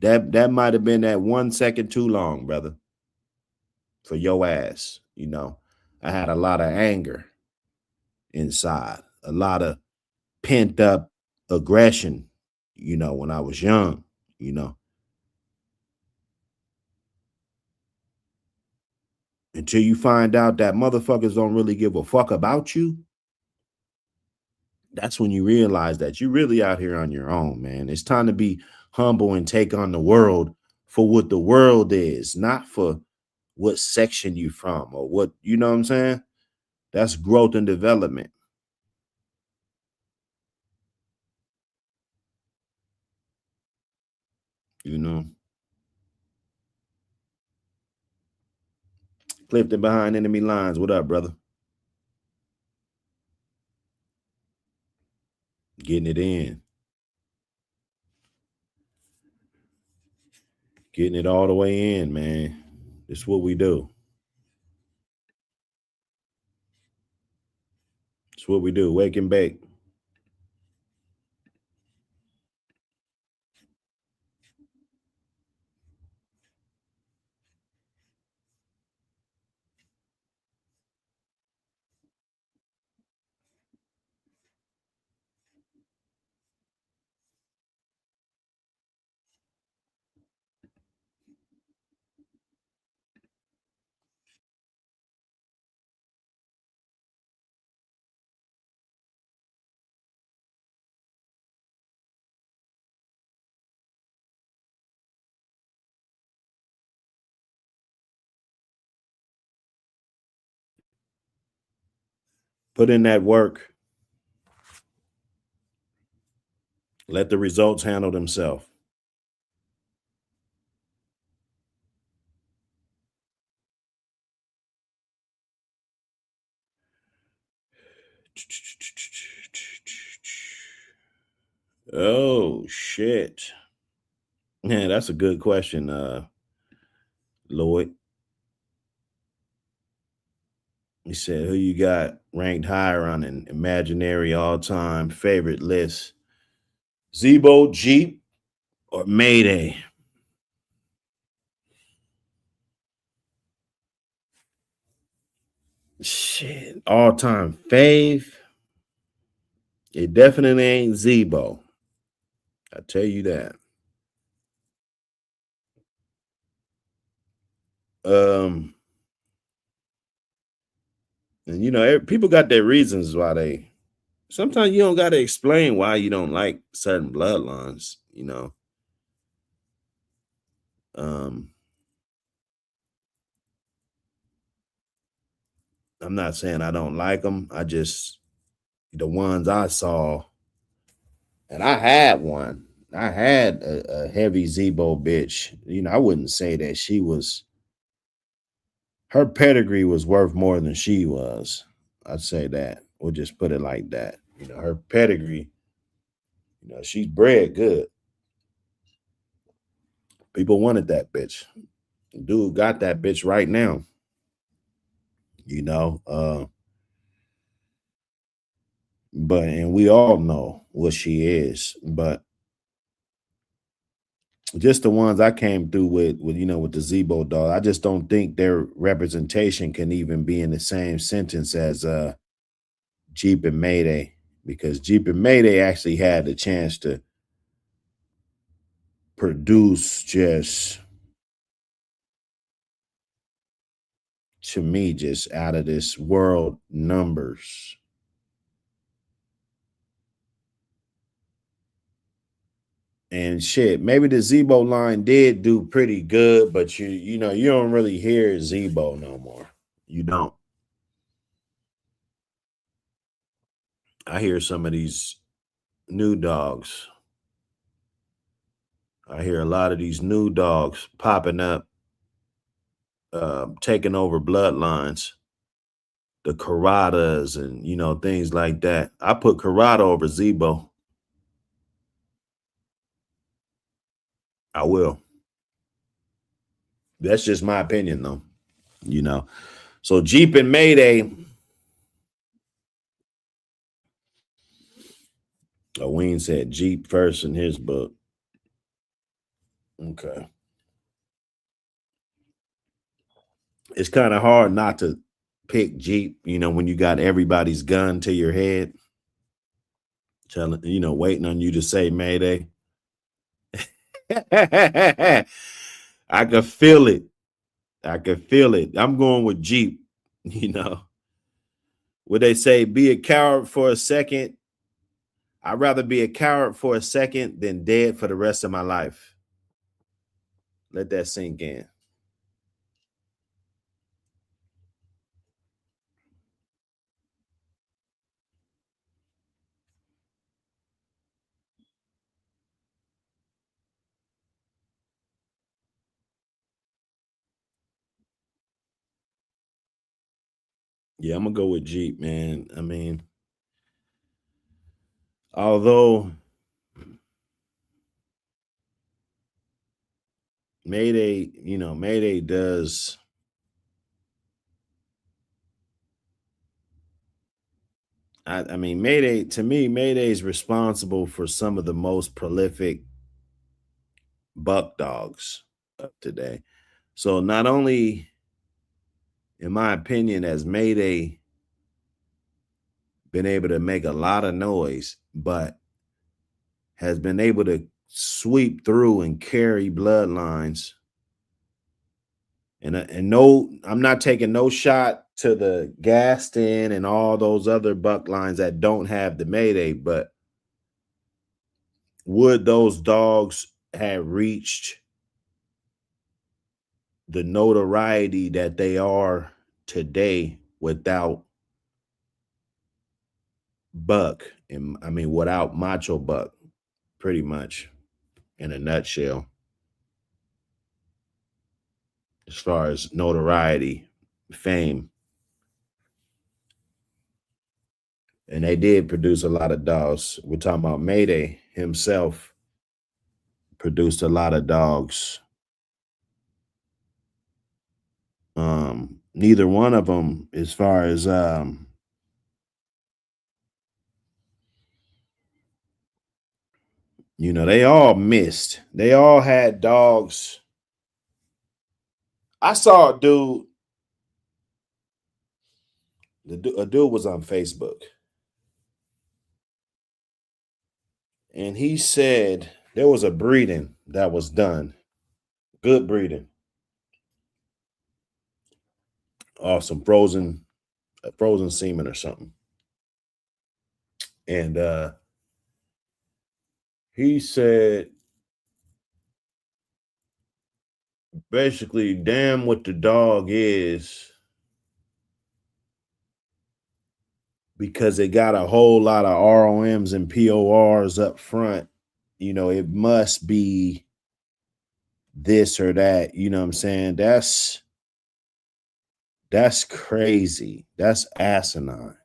[SPEAKER 1] that might have been that 1 second too long, brother, for your ass. I had a lot of anger inside, a lot of pent up aggression, when I was young, until you find out that motherfuckers don't really give a fuck about you. That's when you realize that you're really out here on your own, man. It's time to be humble and take on the world for what the world is, not for what section you from or what, you know what I'm saying? That's growth and development. Clifton behind enemy lines. What up, brother? Getting it in. Getting it all the way in, man. It's what we do. It's what we do. Wake and bake. Put in that work. Let the results handle themselves. Oh shit. Man, that's a good question, Lloyd. He said, who you got ranked higher on an imaginary all-time favorite list? Zebo, Jeep, or Mayday? Shit, all-time fave. It definitely ain't Zebo. I tell you that. Um, and you know, people got their reasons why they. Sometimes you don't got to explain why you don't like certain bloodlines. You know, um, I'm not saying I don't like them. I just the ones I saw, and I had one. I had a heavy Zebo bitch. You know, I wouldn't say that she was. Her pedigree was worth more than she was. I'd say that. We'll just put it like that. You know, her pedigree. You know, she's bred good. People wanted that bitch. Dude got that bitch right now. You know, but and we all know what she is. But just the ones I came through with you know, with the Zebo dog, I just don't think their representation can even be in the same sentence as Jeep and Mayday, because Jeep and Mayday actually had the chance to produce just to me just out of this world numbers. And shit, maybe the Zebo line did do pretty good, but you know, you don't really hear Zebo no more. You don't. I hear some of these new dogs. I hear a lot of these new dogs popping up, taking over bloodlines, the Caradas and you know, things like that. I put Carada over Zebo. I will. That's just my opinion though. You know. So Jeep and Mayday. Wayne said Jeep first in his book. Okay. It's kind of hard not to pick Jeep, you know, when you got everybody's gun to your head, telling, you know, waiting on you to say Mayday. I could feel it. I could feel it. I'm going with Jeep, you know. Would they say be a coward for a second? I'd rather be a coward for a second than dead for the rest of my life. Let that sink in. Yeah, I'm gonna go with Jeep, man. I mean, although Mayday, you know, Mayday does. I mean, Mayday to me, Mayday is responsible for some of the most prolific buck dogs of today. So not only, in my opinion, has Mayday been able to make a lot of noise, but has been able to sweep through and carry bloodlines. And no, I'm not taking no shot to the Gaston and all those other buck lines that don't have the Mayday, but would those dogs have reached the notoriety that they are today without Buck? And I mean, without Macho Buck, pretty much in a nutshell, as far as notoriety, fame. And they did produce a lot of dogs. We're talking about Mayday himself produced a lot of dogs. Neither one of them, as far as they all missed. They all had dogs. I saw a dude. A dude was on Facebook, and he said there was a breeding that was done. Good breeding. Some frozen semen or something. And he said basically, damn what the dog is, because it got a whole lot of ROMs and PORs up front. It must be this or that. You know what I'm saying? That's crazy. That's asinine.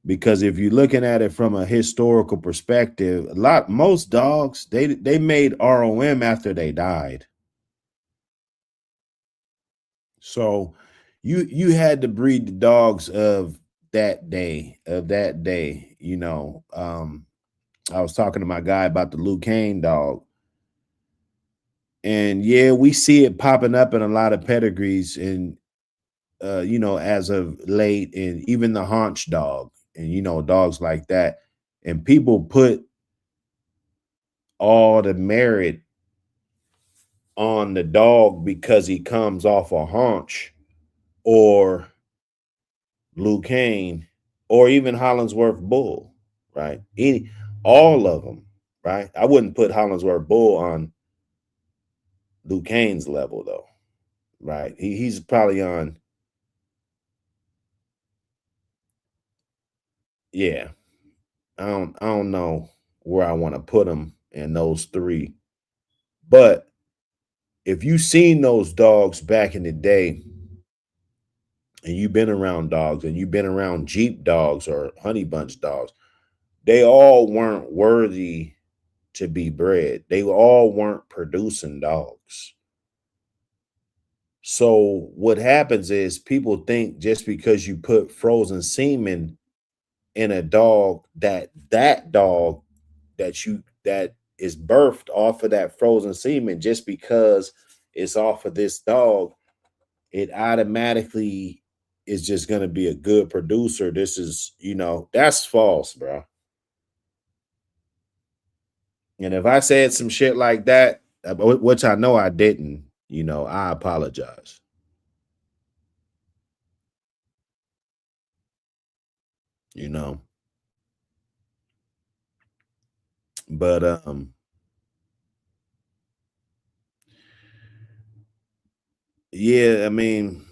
[SPEAKER 1] Because if you're looking at it from a historical perspective, most dogs, they made ROM after they died. So you had to breed the dogs of that day. I was talking to my guy about the Luke Kane dog. And yeah, we see it popping up in a lot of pedigrees and as of late, and even the haunch dog and dogs like that. And people put all the merit on the dog because he comes off a haunch or Luke Kane or even Hollingsworth Bull, right? All of them, right? I wouldn't put Hollingsworth Bull on Luke Kane's level though, right? He's probably on, yeah. I don't know where I want to put him in those three, but if you've seen those dogs back in the day, and you've been around dogs, and you've been around Jeep dogs or Honey Bunch dogs, they all weren't worthy to be bred. They all weren't producing dogs. So what happens is people think just because you put frozen semen in a dog, that dog that is birthed off of that frozen semen, just because it's off of this dog, it automatically is just going to be a good producer. This is, that's false, bro. And if I said some shit like that, which I know I didn't, I apologize. But yeah, I mean,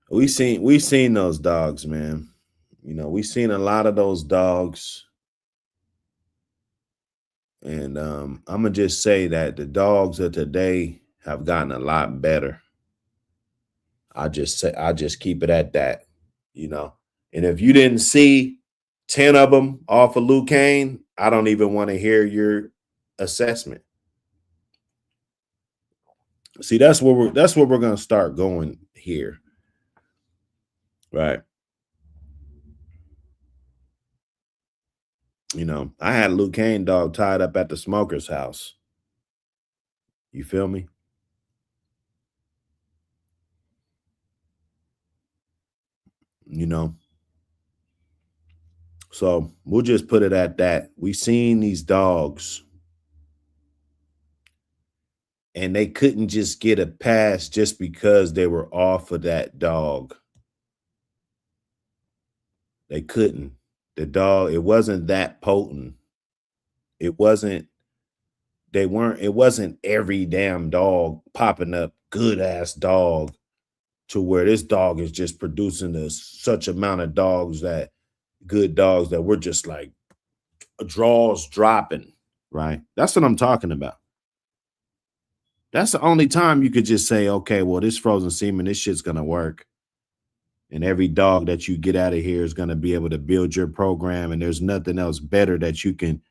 [SPEAKER 1] we seen those dogs, man. We seen a lot of those dogs. And I'm gonna just say that the dogs of today have gotten a lot better. I just keep it at that, And if you didn't see 10 of them off of Luke Kane, I don't even want to hear your assessment. See, that's where we're gonna start going here. Right. I had a Luke Kane dog tied up at the smoker's house. You feel me? So we'll just put it at that. We seen these dogs and they couldn't just get a pass just because they were off of that dog. They couldn't. The dog, it wasn't that potent. It wasn't every damn dog popping up, good ass dog, to where this dog is just producing such amount of good dogs that we're just like draws dropping, right? That's what I'm talking about. That's the only time you could just say, okay, well, this frozen semen, this shit's gonna work. And every dog that you get out of here is gonna be able to build your program. And there's nothing else better that you can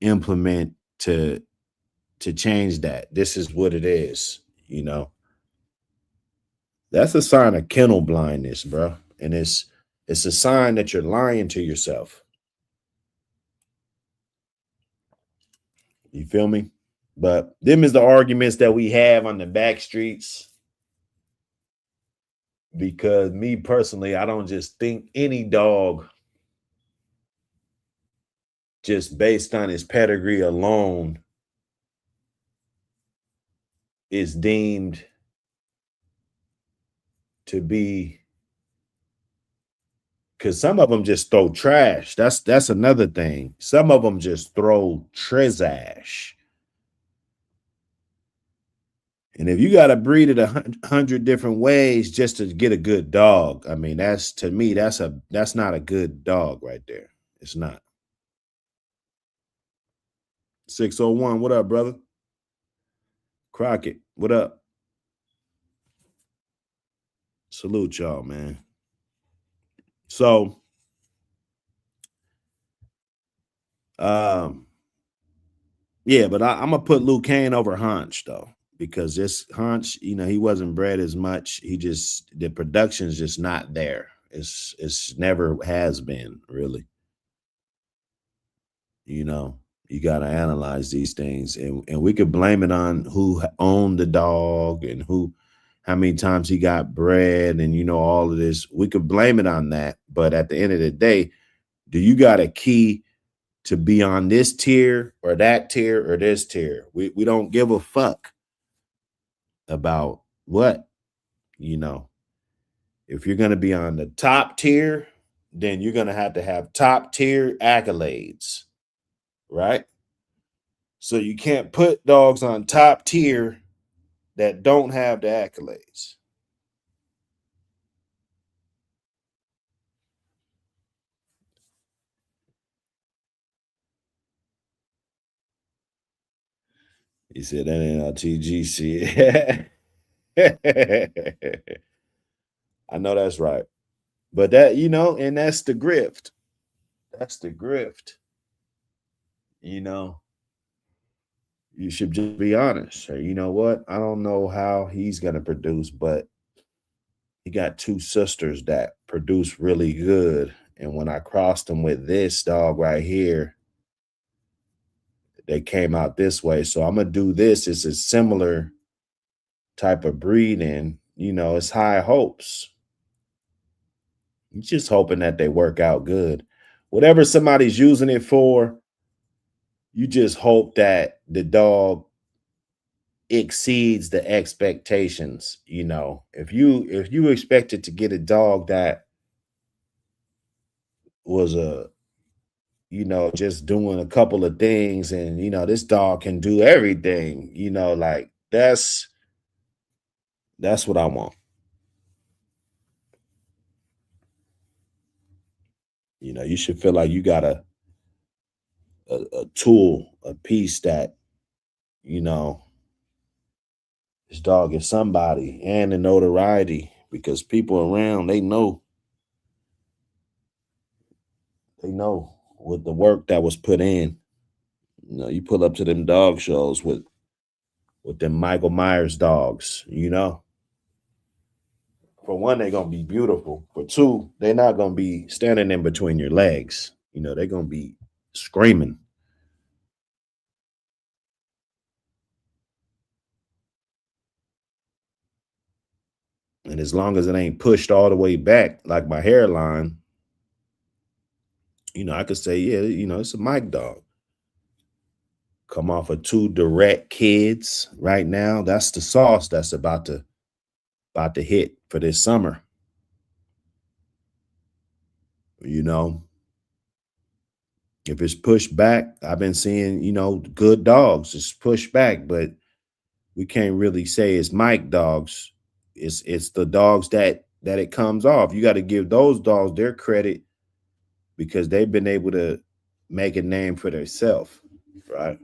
[SPEAKER 1] implement to change that. This is what it is, you know. That's a sign of kennel blindness, bro. And it's a sign that you're lying to yourself. You feel me? But them is the arguments that we have on the back streets. Because me personally, I don't just think any dog just based on his pedigree alone is deemed to be, because some of them just throw trash. That's another thing. Some of them just throw trezash. And if you got to breed it 100 different ways just to get a good dog, I mean, that's, to me, that's not a good dog right there. It's not. 601, what up, brother? Crockett, what up? Salute y'all, man. So, yeah, but I'm gonna put Luke Kane over Hunch though, because this Hunch, you know, he wasn't bred as much. The production's just not there. It's never has been really. You know, you got to analyze these things, and we could blame it on who owned the dog and how many times he got bred, and you know, all of this. We could blame it on that, but at the end of the day, do you got a key to be on this tier or that tier or this tier? We don't give a fuck about what, you know. If you're going to be on the top tier, then you're going to have top tier accolades, right? So you can't put dogs on top tier that don't have the accolades. He said that ain't our TGC. I know that's right. But that, you know, and that's the grift. That's the grift. You know, you should just be honest. Say, you know what? I don't know how he's going to produce, but he got two sisters that produce really good. And when I crossed them with this dog right here, they came out this way. So I'm going to do this. It's a similar type of breeding. You know, it's high hopes. You're just hoping that they work out good. Whatever somebody's using it for, you just hope that the dog exceeds the expectations. You know, if you expected to get a dog that was you know, just doing a couple of things, and you know, this dog can do everything, you know, like that's what I want. You know, you should feel like you got a tool, a piece that, you know, this dog is somebody, and the notoriety, because people around, they know with the work that was put in. You know, you pull up to them dog shows with them Michael Myers dogs, you know. For one, they're gonna be beautiful. For two, they're not gonna be standing in between your legs. You know, they're gonna be screaming. And as long as it ain't pushed all the way back, like my hairline, you know, I could say, yeah, you know, it's a Mike dog. Come off of two direct kids right now. That's the sauce that's about to hit for this summer. You know, if it's pushed back, I've been seeing, you know, good dogs. It's pushed back, but we can't really say it's Mike dogs. It's the dogs that it comes off. You got to give those dogs their credit because they've been able to make a name for themselves, right?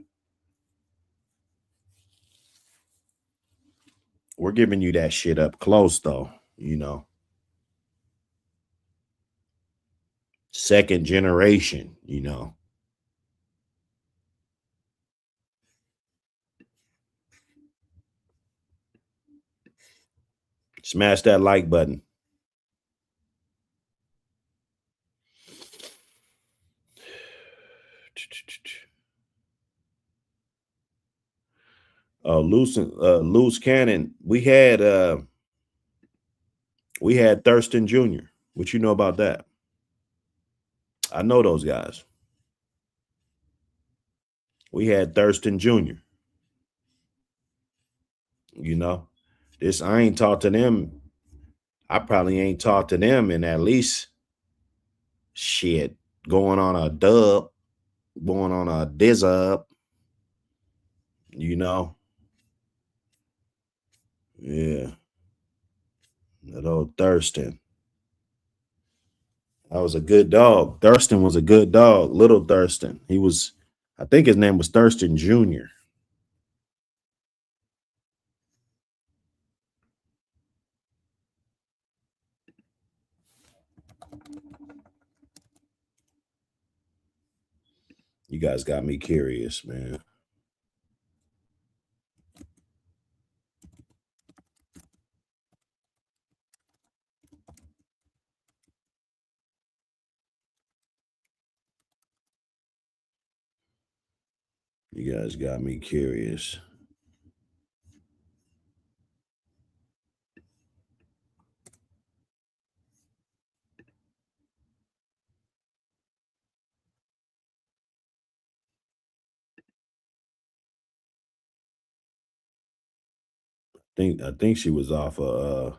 [SPEAKER 1] We're giving you that shit up close though, you know. Second generation, you know. Smash that like button. Loose cannon. We had Thurston Jr. What you know about that? I know those guys. We had Thurston Jr. You know, this I ain't talked to them. I probably ain't talked to them in at least shit going on a dub, going on a diz up. You know, yeah, that old Thurston. That was a good dog. Thurston was a good dog. Little Thurston. He was, I think his name was Thurston Jr. You guys got me curious, man. You guys got me curious. I think she was off of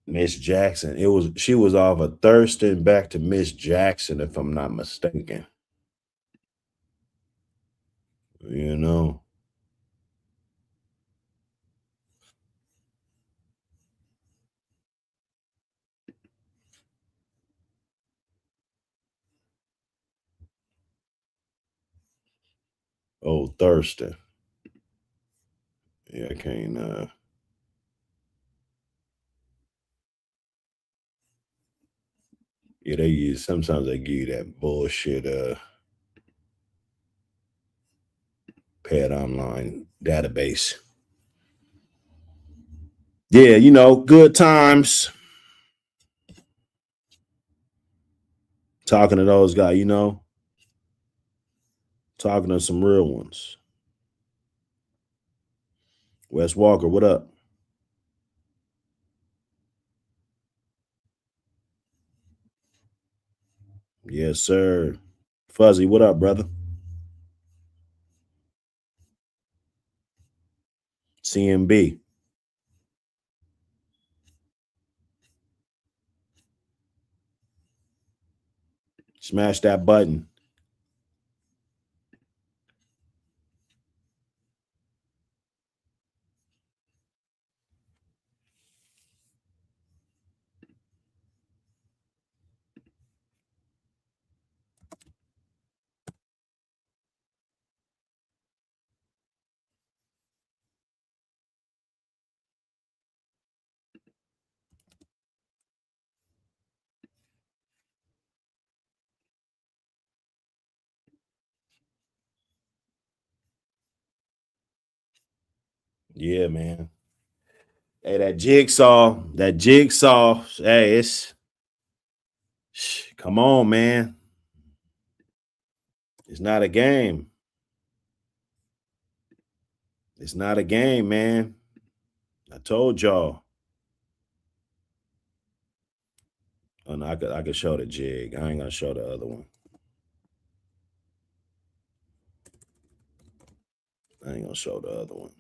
[SPEAKER 1] Miss Jackson. She was off of Thurston back to Miss Jackson, if I'm not mistaken. You know. Oh, Thurston. Yeah, I can't yeah, they use sometimes they give you that bullshit pet online database. Yeah, you know, good times. Talking to those guys, you know, talking to some real ones. Wes Walker, what up? Yes, sir. Fuzzy, what up, brother? CMB. Smash that button. Yeah, man. Hey, that jigsaw. Hey, come on, man. It's not a game. It's not a game, man. I told y'all. Oh no, I could show the jig. I ain't gonna show the other one. I ain't gonna show the other one.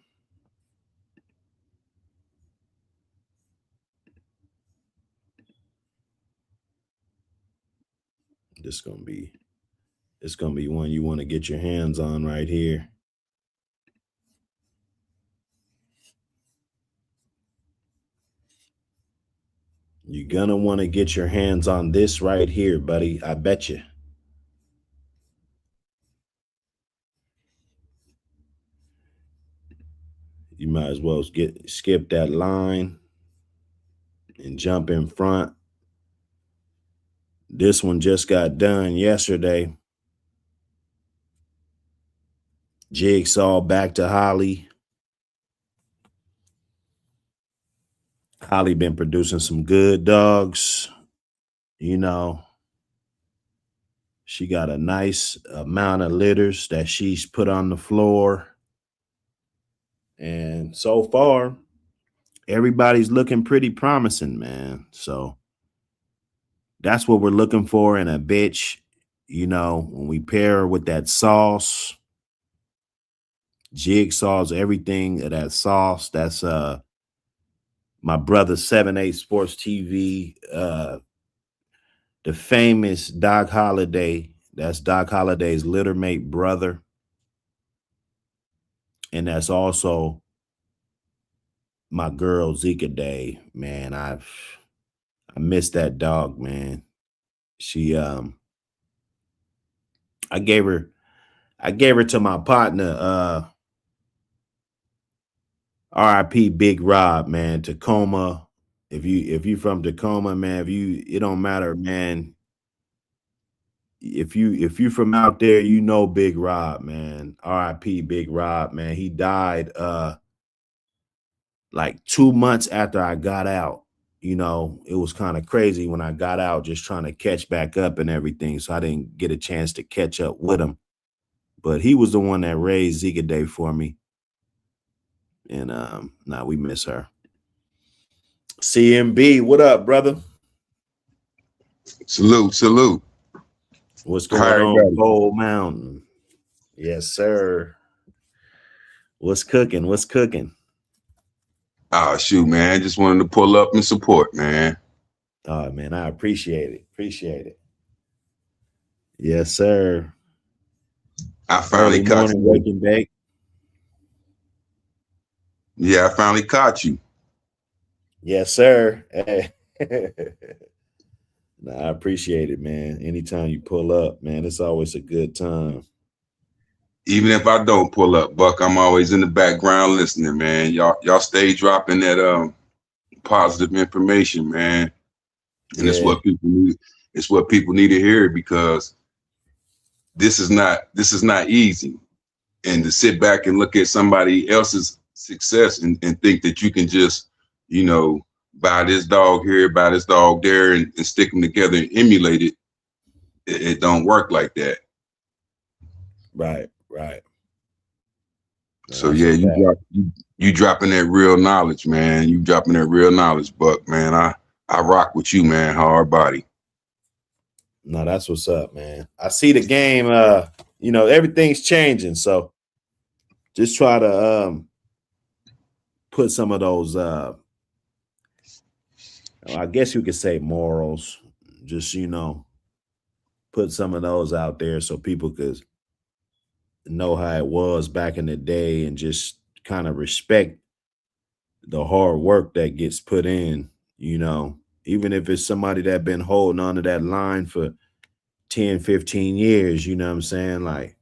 [SPEAKER 1] It's gonna be one you want to get your hands on right here. You're gonna want to get your hands on this right here, buddy. I bet you. you might as well skip that line and jump in front. This one just got done yesterday. Jigsaw back to Holly. Holly been producing some good dogs. You know, she got a nice amount of litters that she's put on the floor. And so far, everybody's looking pretty promising, man. So that's what we're looking for in a bitch. You know, when we pair her with that sauce, Jigsaw's everything of that sauce. That's my brother 7-8 Sports TV, the famous Doc Holliday. That's Doc Holliday's littermate brother. And that's also my girl Zika Day. Man, I miss that dog, man. She I gave her to my partner, RIP Big Rob, man, Tacoma. If you from Tacoma, man, it don't matter, man. If you from out there, you know Big Rob, man. RIP Big Rob, man. He died like 2 months after I got out. You know, it was kind of crazy when I got out, just trying to catch back up and everything. So I didn't get a chance to catch up with him. But he was the one that raised Zika Day for me. And we miss her. CMB, what up, brother?
[SPEAKER 4] Salute.
[SPEAKER 1] What's going on, Cold Mountain? Yes, sir. What's cooking?
[SPEAKER 4] Oh, shoot, man. Just wanted to pull up and support, man.
[SPEAKER 1] Oh, man, I appreciate it. Yes, sir.
[SPEAKER 4] I finally caught you.
[SPEAKER 1] Wake and bake.
[SPEAKER 4] Yeah, I finally caught you.
[SPEAKER 1] Yes, sir. I appreciate it, man. Anytime you pull up, man, it's always a good time.
[SPEAKER 4] Even if I don't pull up, Buck, I'm always in the background listening, man. Y'all stay dropping that positive information, man. And it's what people need. It's what people need to hear, because this is not easy. And to sit back and look at somebody else's success and think that you can just, you know, buy this dog here, buy this dog there, and stick them together and emulate it. It don't work like that. Right. So yeah, you dropping that real knowledge, man. You dropping that real knowledge, Buck, man. I rock with you, man. Hard body.
[SPEAKER 1] No, that's what's up, man. I see the game. You know, everything's changing, so just try to put some of those. I guess you could say morals. Just, you know, put some of those out there so people could know how it was back in the day and just kind of respect the hard work that gets put in, you know, even if it's somebody that been holding on to that line for 10, 15 years, you know what I'm saying? Like,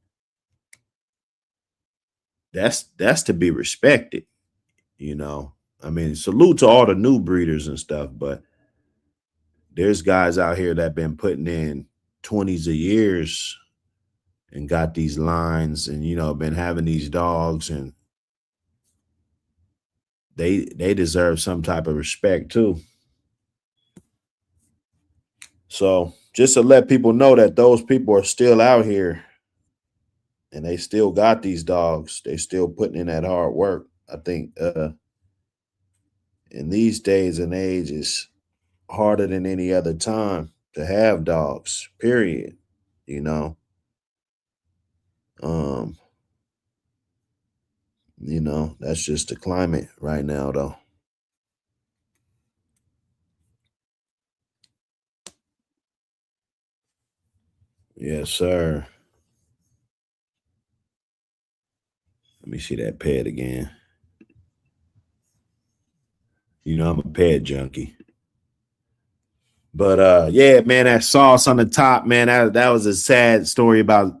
[SPEAKER 1] that's to be respected, you know. I mean, salute to all the new breeders and stuff, but there's guys out here that been putting in 20s of years and got these lines and, you know, been having these dogs, and they deserve some type of respect too. So just to let people know that those people are still out here and they still got these dogs. They still putting in that hard work. I think in these days and age, it's harder than any other time to have dogs, period, you know. You know, that's just the climate right now, though. Yes, sir. Let me see that pet again. You know, I'm a pet junkie. But yeah, man, that sauce on the top, man, that was a sad story about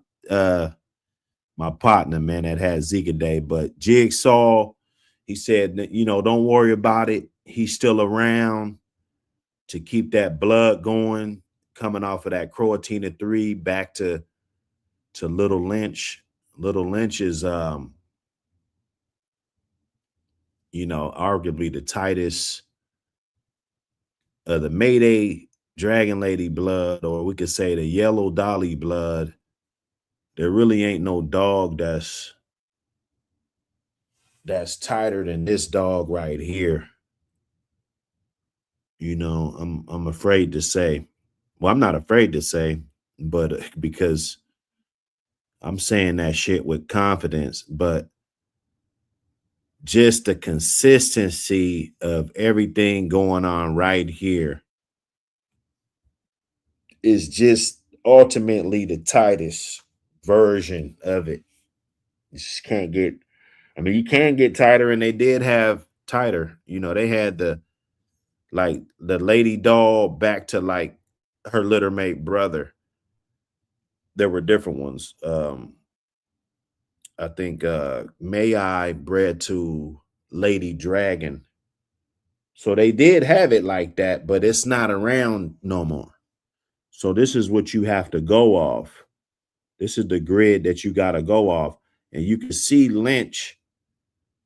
[SPEAKER 1] my partner, man, that had Zika Day. But Jigsaw, He said, don't worry about it. He's still around to keep that blood going, coming off of that Croatina 3 back to Little Lynch. Little Lynch is arguably the tightest of the Mayday Dragon Lady blood, or we could say the Yellow Dolly blood. There really ain't no dog that's tighter than this dog right here. I'm afraid to say. Well, I'm not afraid to say, but because I'm saying that shit with confidence, but just the consistency of everything going on right here is just ultimately the tightest version of it. You just can't get, you can get tighter, and they did have tighter. They had the lady doll back to like her littermate brother. There were different ones. I think May I bred to Lady Dragon. So they did have it like that, but it's not around no more. So this is what you have to go off. This is the grid that you got to go off. And you can see Lynch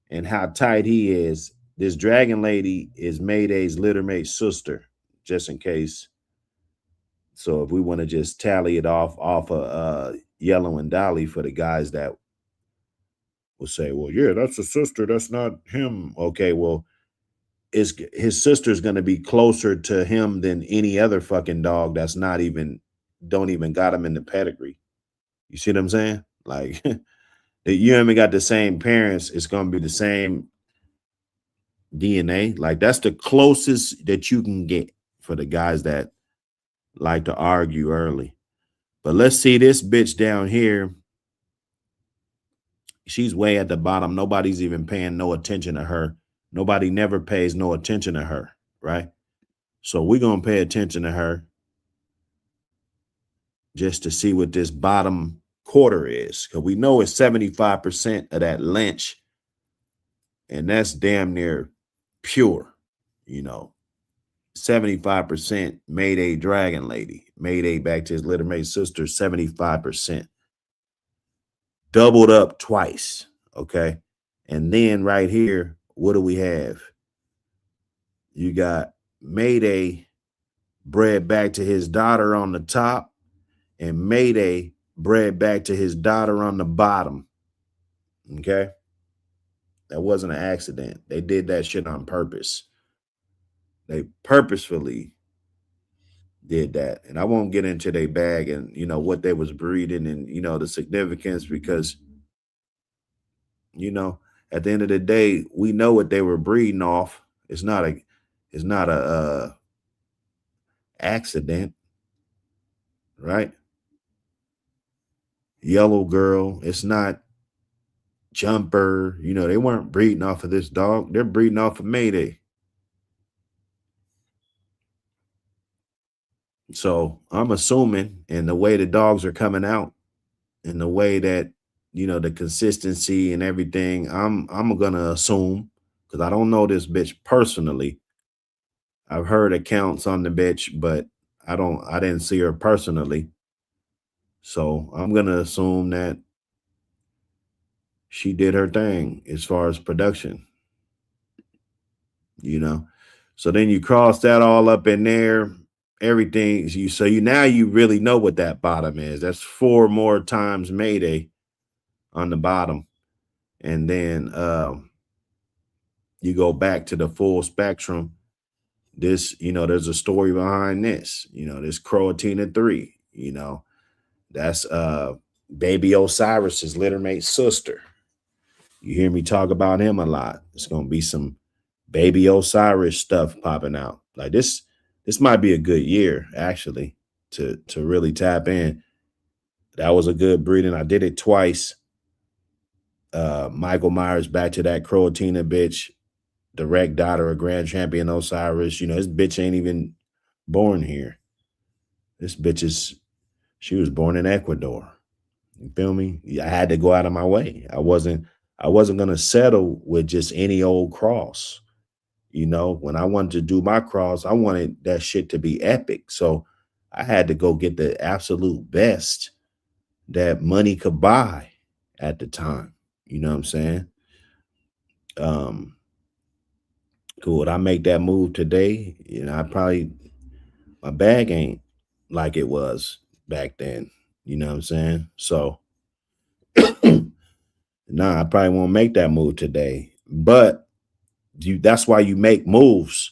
[SPEAKER 1] and how tight he is. This Dragon Lady is Mayday's littermate sister, just in case. So if we want to just tally it off of Yellow and Dolly for the guys that will say, well, yeah, that's a sister. That's not him. Okay, well, his sister's going to be closer to him than any other fucking dog that's don't even got him in the pedigree. You see what I'm saying? Like, you haven't got the same parents. It's going to be the same DNA. Like, that's the closest that you can get for the guys that like to argue early. But let's see this bitch down here. She's way at the bottom. Nobody's even paying no attention to her. Nobody never pays no attention to her, right? So we're going to pay attention to her just to see what this bottom quarter is, because we know it's 75% of that Lynch, and that's damn near pure, 75% Mayday Dragon Lady. Mayday back to his littermate sister, 75%. Doubled up twice, okay? And then right here, what do we have? You got Mayday bred back to his daughter on the top, and Mayday bred back to his daughter on the bottom, okay? That wasn't an accident. They did that shit on purpose. They purposefully did that. And I won't get into their bag and, what they was breeding and, the significance, because, at the end of the day, we know what they were breeding off. It's not a accident, right? Yellow girl. It's not Jumper. They weren't breeding off of this dog. They're breeding off of Mayday. So I'm assuming, and the way the dogs are coming out, and the way that, the consistency and everything, I'm gonna assume, because I don't know this bitch personally. I've heard accounts on the bitch, but I didn't see her personally. So I'm gonna assume that she did her thing as far as production. So then you cross that all up in there, everything. Now you really know what that bottom is. That's 4 more times Mayday on the bottom. And then you go back to the full spectrum. This, there's a story behind this, this Croatina 3, that's baby Osiris's littermate sister. You hear me talk about him a lot. It's going to be some baby Osiris stuff popping out. Like this might be a good year, actually, to really tap in. That was a good breeding. I did it twice. Michael Myers back to that Croatina bitch, direct daughter of Grand Champion Osiris. This bitch ain't even born here. This bitch she was born in Ecuador. You feel me? I had to go out of my way. I wasn't I wasn't going to settle with just any old cross. You know, when I wanted to do my cross, I wanted that shit to be epic. So I had to go get the absolute best that money could buy at the time. You know what I'm saying? Could I make that move today? You know, I probably, my bag ain't like it was back then. You know what I'm saying? So, nah, I probably won't make that move today. But that's why you make moves,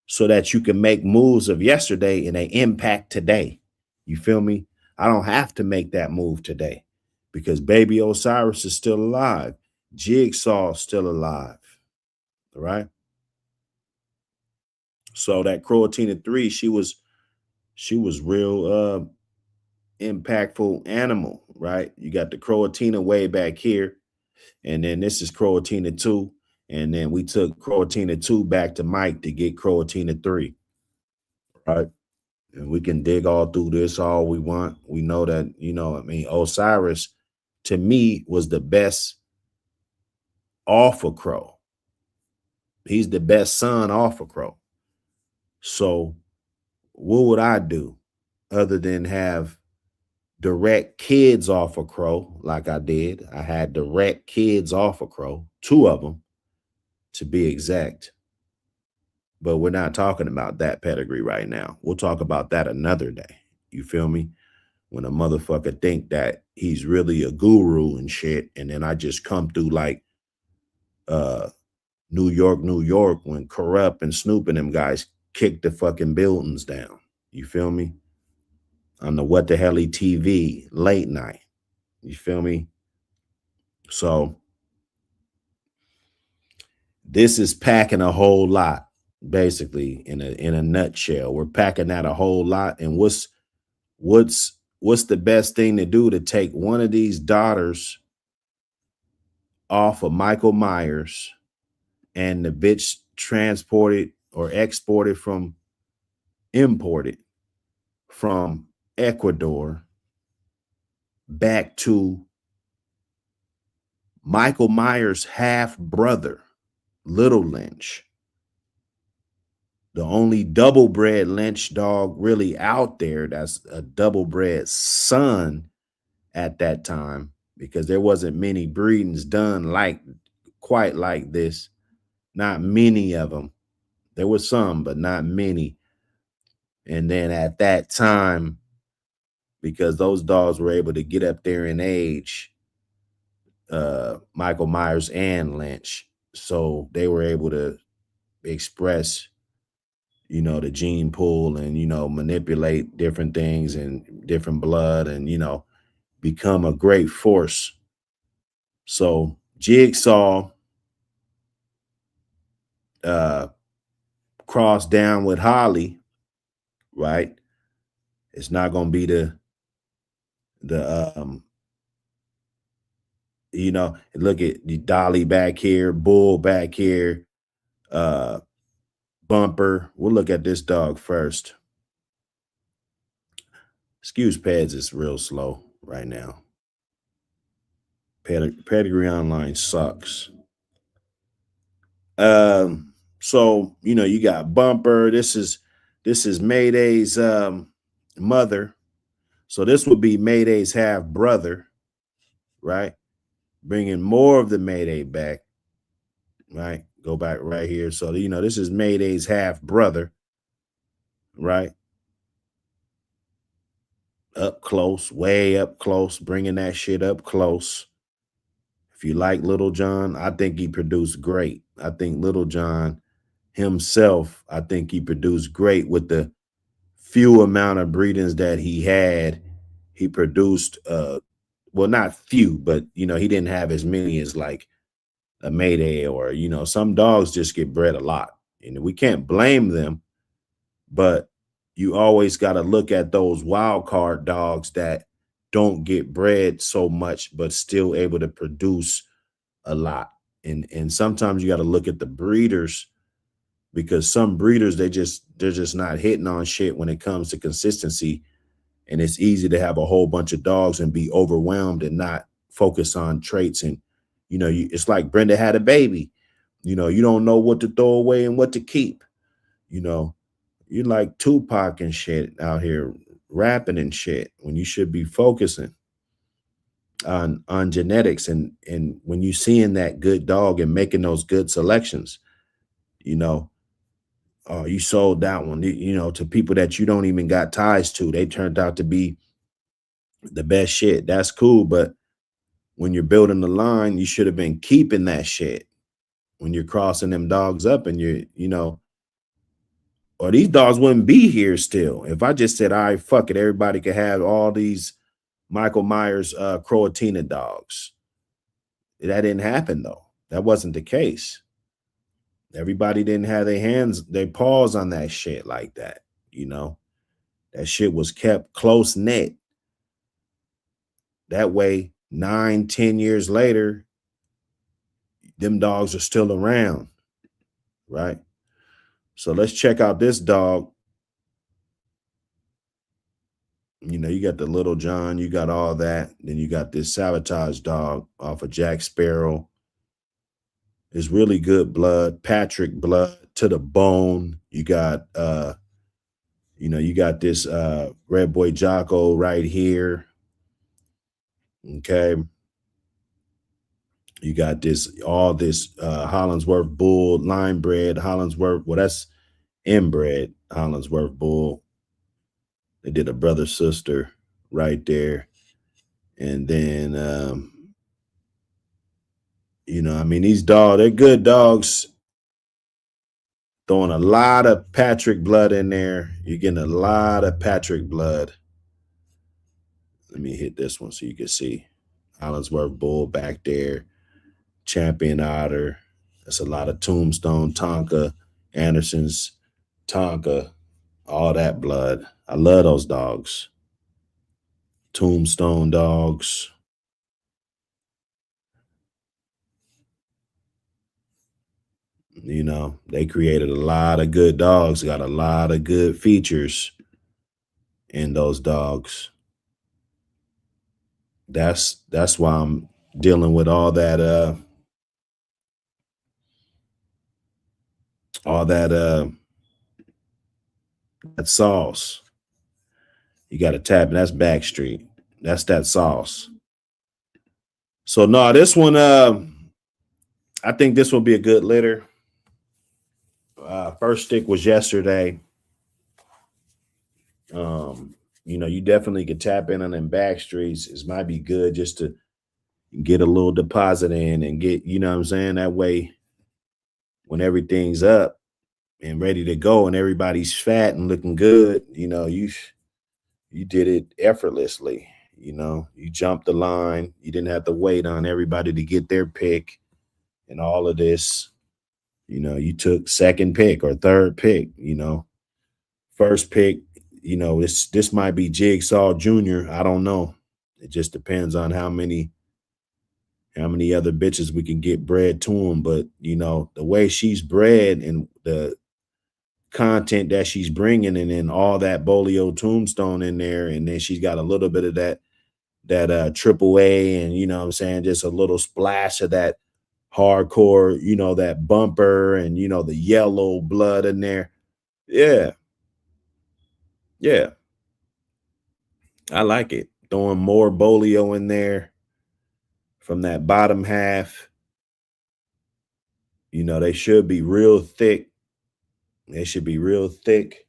[SPEAKER 1] so that you can make moves of yesterday and they impact today. You feel me? I don't have to make that move today because baby Osiris is still alive. Jigsaw is still alive. All right. So that Croatina 3, she was real impactful animal, right? You got the Croatina way back here, and then this is Croatina 2. And then we took Croatina 2 back to Mike to get Croatina 3. Right. And we can dig all through this all we want. We know that, you know, I mean, Osiris to me was the best off of Crow. He's the best son off of Crow. So what would I do other than have direct kids off of Crow like I did? I had direct kids off of Crow, 2 of them to be exact. But we're not talking about that pedigree right now. We'll talk about that another day. You feel me? When a motherfucker think that he's really a guru and shit, and then I just come through like New York, when Corrupt and Snoop and them guys kick the fucking buildings down. You feel me? On the What the Helly TV late night. You feel me? So this is packing a whole lot, basically, in a nutshell. We're packing that a whole lot. And what's the best thing to do to take one of these daughters off of Michael Myers and the bitch transported or imported from Ecuador back to Michael Myers' half brother, Little Lynch, the only double bred lynch dog really out there that's a double bred son at that time, because there wasn't many breedings done quite like this. Not many of them. There were some, but not many. And then at that time, because those dogs were able to get up there in age, Michael Myers and Lynch, so they were able to express, you know, the gene pool and, you know, manipulate different things and different blood and, you know, become a great force. So Jigsaw crossed down with Holly, right? It's not going to be the you know, look at the Dolly back here, Bull back here, Bumper. We'll look at this dog first. Excuse Peds is real slow right now. Pedigree Online sucks. So, you know, you got Bumper. This is Mayday's mother. So this would be Mayday's half brother, right? Bringing more of the Mayday back, right? Go back right here. So, you know, this is Mayday's half brother, right? Up close, way up close, bringing that shit up close. If you like Little John, I think he produced great. I think Little John himself, I think he produced great with the few amount of breedings that he had. He produced, well, not few, but, you know, he didn't have as many as like a Mayday or, you know, some dogs just get bred a lot. And we can't blame them, but you always got to look at those wild card dogs that don't get bred so much, but still able to produce a lot. And sometimes you got to look at the breeders, because some breeders, they're just not hitting on shit when it comes to consistency. And it's easy to have a whole bunch of dogs and be overwhelmed and not focus on traits and, You know, it's like Brenda had a baby. You know, you don't know what to throw away and what to keep. You know, you're like Tupac and shit out here rapping and shit when you should be focusing on genetics and when you seeing that good dog and making those good selections, you know, you sold that one, you know, to people that you don't even got ties to. They turned out to be the best shit. That's cool, but when you're building the line, you should have been keeping that shit when you're crossing them dogs up and you know, or these dogs wouldn't be here still. If I just said, all right, fuck it, everybody could have all these Michael Myers Croatina dogs. That didn't happen though. That wasn't the case. Everybody didn't have their paws on that shit like that. You know, that shit was kept close knit. That way, 9, 10 years later, them dogs are still around, right? So let's check out this dog. You know, you got the Little John, you got all that. Then you got this Sabotage dog off of Jack Sparrow. It's really good blood, Patrick blood to the bone. You got you know, you got this Red Boy Jocko right here. Okay. You got all this Hollinsworth bull, line bred Hollinsworth. Well, that's inbred Hollinsworth bull. They did a brother sister right there. And then you know, I mean, these dogs, they're good dogs. Throwing a lot of Patrick blood in there. You're getting a lot of Patrick blood. Let me hit this one so you can see. Hollinsworth bull back there. Champion Otter. That's a lot of Tombstone, Tonka, Anderson's, Tonka, all that blood. I love those dogs. Tombstone dogs. You know, they created a lot of good dogs, got a lot of good features in those dogs. That's why I'm dealing with all that that sauce. You got to tap it. That's Backstreet. That's that sauce. So no, this one I think this will be a good litter. First stick was yesterday. You know, you definitely could tap in on them back streets. It might be good just to get a little deposit in and get, you know what I'm saying? That way, when everything's up and ready to go and everybody's fat and looking good, you know, you did it effortlessly. You know, you jumped the line. You didn't have to wait on everybody to get their pick and all of this. You know, you took second pick or third pick, you know. First pick, you know, this might be Jigsaw Jr. I don't know. It just depends on how many other bitches we can get bred to them. But you know, the way she's bred and the content that she's bringing, and then all that Bolio Tombstone in there, and then she's got a little bit of that triple A, and you know what I'm saying, just a little splash of that hardcore, you know, that bumper, and you know, the yellow blood in there. Yeah. Yeah. I like it. Throwing more Bolio in there from that bottom half. You know, they should be real thick. They should be real thick.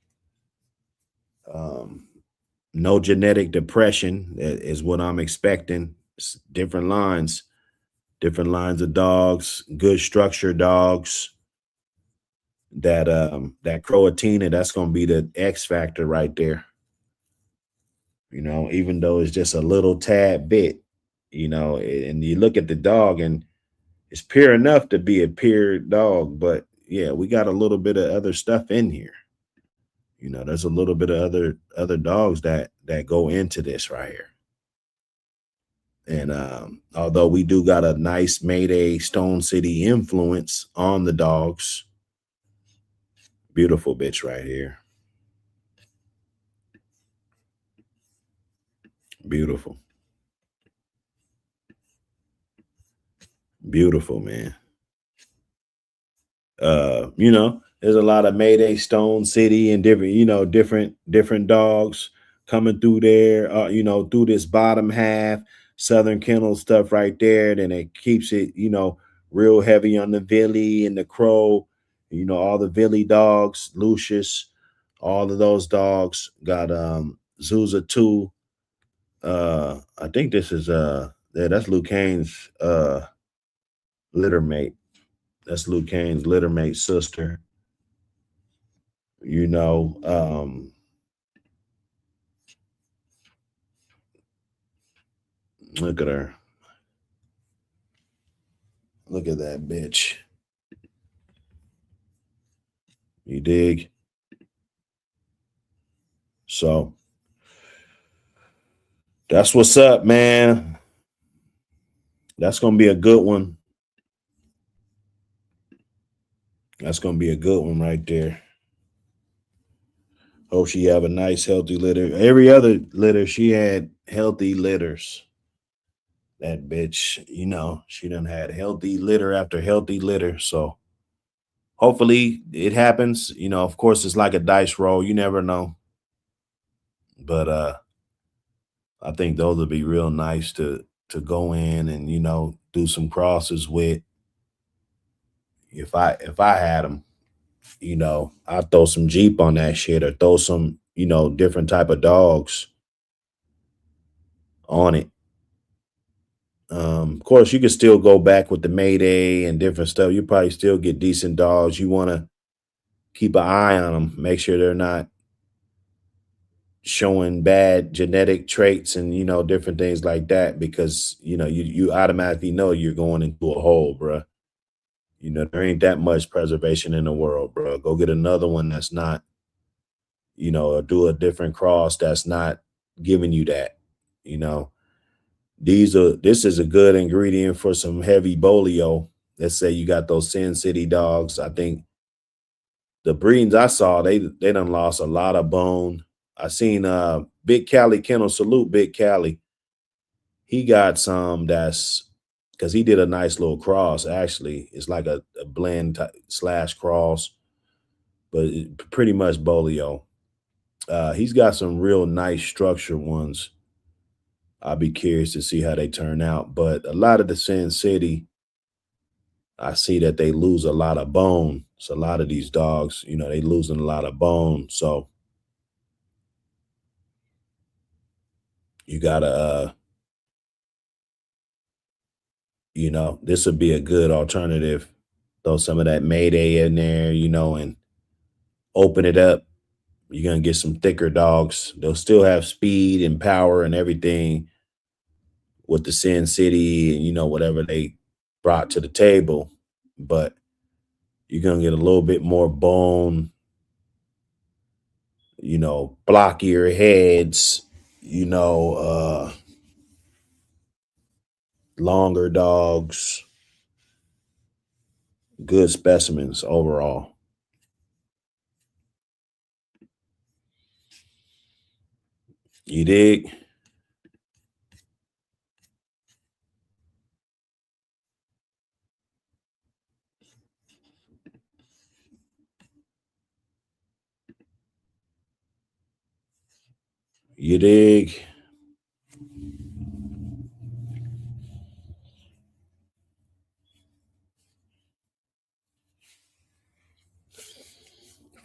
[SPEAKER 1] No genetic depression is what I'm expecting. It's different lines of dogs, good structure dogs. That Croatina, that's gonna be the X factor right there. You know, even though it's just a little tad bit, you know, and you look at the dog and it's pure enough to be a pure dog, but yeah, we got a little bit of other stuff in here. You know, there's a little bit of other dogs that go into this right here. And although we do got a nice Mayday Stone City influence on the dogs, beautiful bitch right here. Beautiful. Beautiful, man. You know, there's a lot of Mayday Stone City and different, you know, different dogs coming through there, you know, through this bottom half, Southern Kennel stuff right there. Then it keeps it, you know, real heavy on the Villy and the Crow, you know, all the Villy dogs, Lucius, all of those dogs got Zuza 2. I think this is yeah, that's Luke Kane's litter mate. That's Luke Kane's litter mate sister. You know, look at her. Look at that bitch. You dig? So that's what's up, man. That's gonna be a good one. That's gonna be a good one right there. Hope she have a nice, healthy litter. Every other litter, she had healthy litters. That bitch, you know, she done had healthy litter after healthy litter. So hopefully it happens. You know, of course, it's like a dice roll. You never know. But I think those would be real nice to go in and, you know, do some crosses with. If I had them, you know, I'd throw some Jeep on that shit or throw some, you know, different type of dogs on it. Of course, you can still go back with the Mayday and different stuff. You probably still get decent dogs. You want to keep an eye on them, make sure they're not showing bad genetic traits and, you know, different things like that, because, you know, you automatically know you're going into a hole, bruh. You know, there ain't that much preservation in the world, bro. Go get another one that's not, you know, or do a different cross that's not giving you that. You know, this is a good ingredient for some heavy bolio. Let's say you got those Sin City dogs. I think the breedings I saw, they done lost a lot of bone. I seen Big Cali Kennel, salute Big Cali. He got some that's because he did a nice little cross. Actually, it's like a blend slash cross, but pretty much bolio. He's got some real nice structured ones. I'll be curious to see how they turn out. But a lot of the Sin City, I see that they lose a lot of bone. So a lot of these dogs, you know, they losing a lot of bone. So you gotta, you know, this would be a good alternative. Throw some of that Mayday in there, you know, and open it up. You're gonna get some thicker dogs. They'll still have speed and power and everything with the Sin City and, you know, whatever they brought to the table, but you're gonna get a little bit more bone, you know, blockier heads, you know, longer dogs, good specimens overall. You dig? You dig?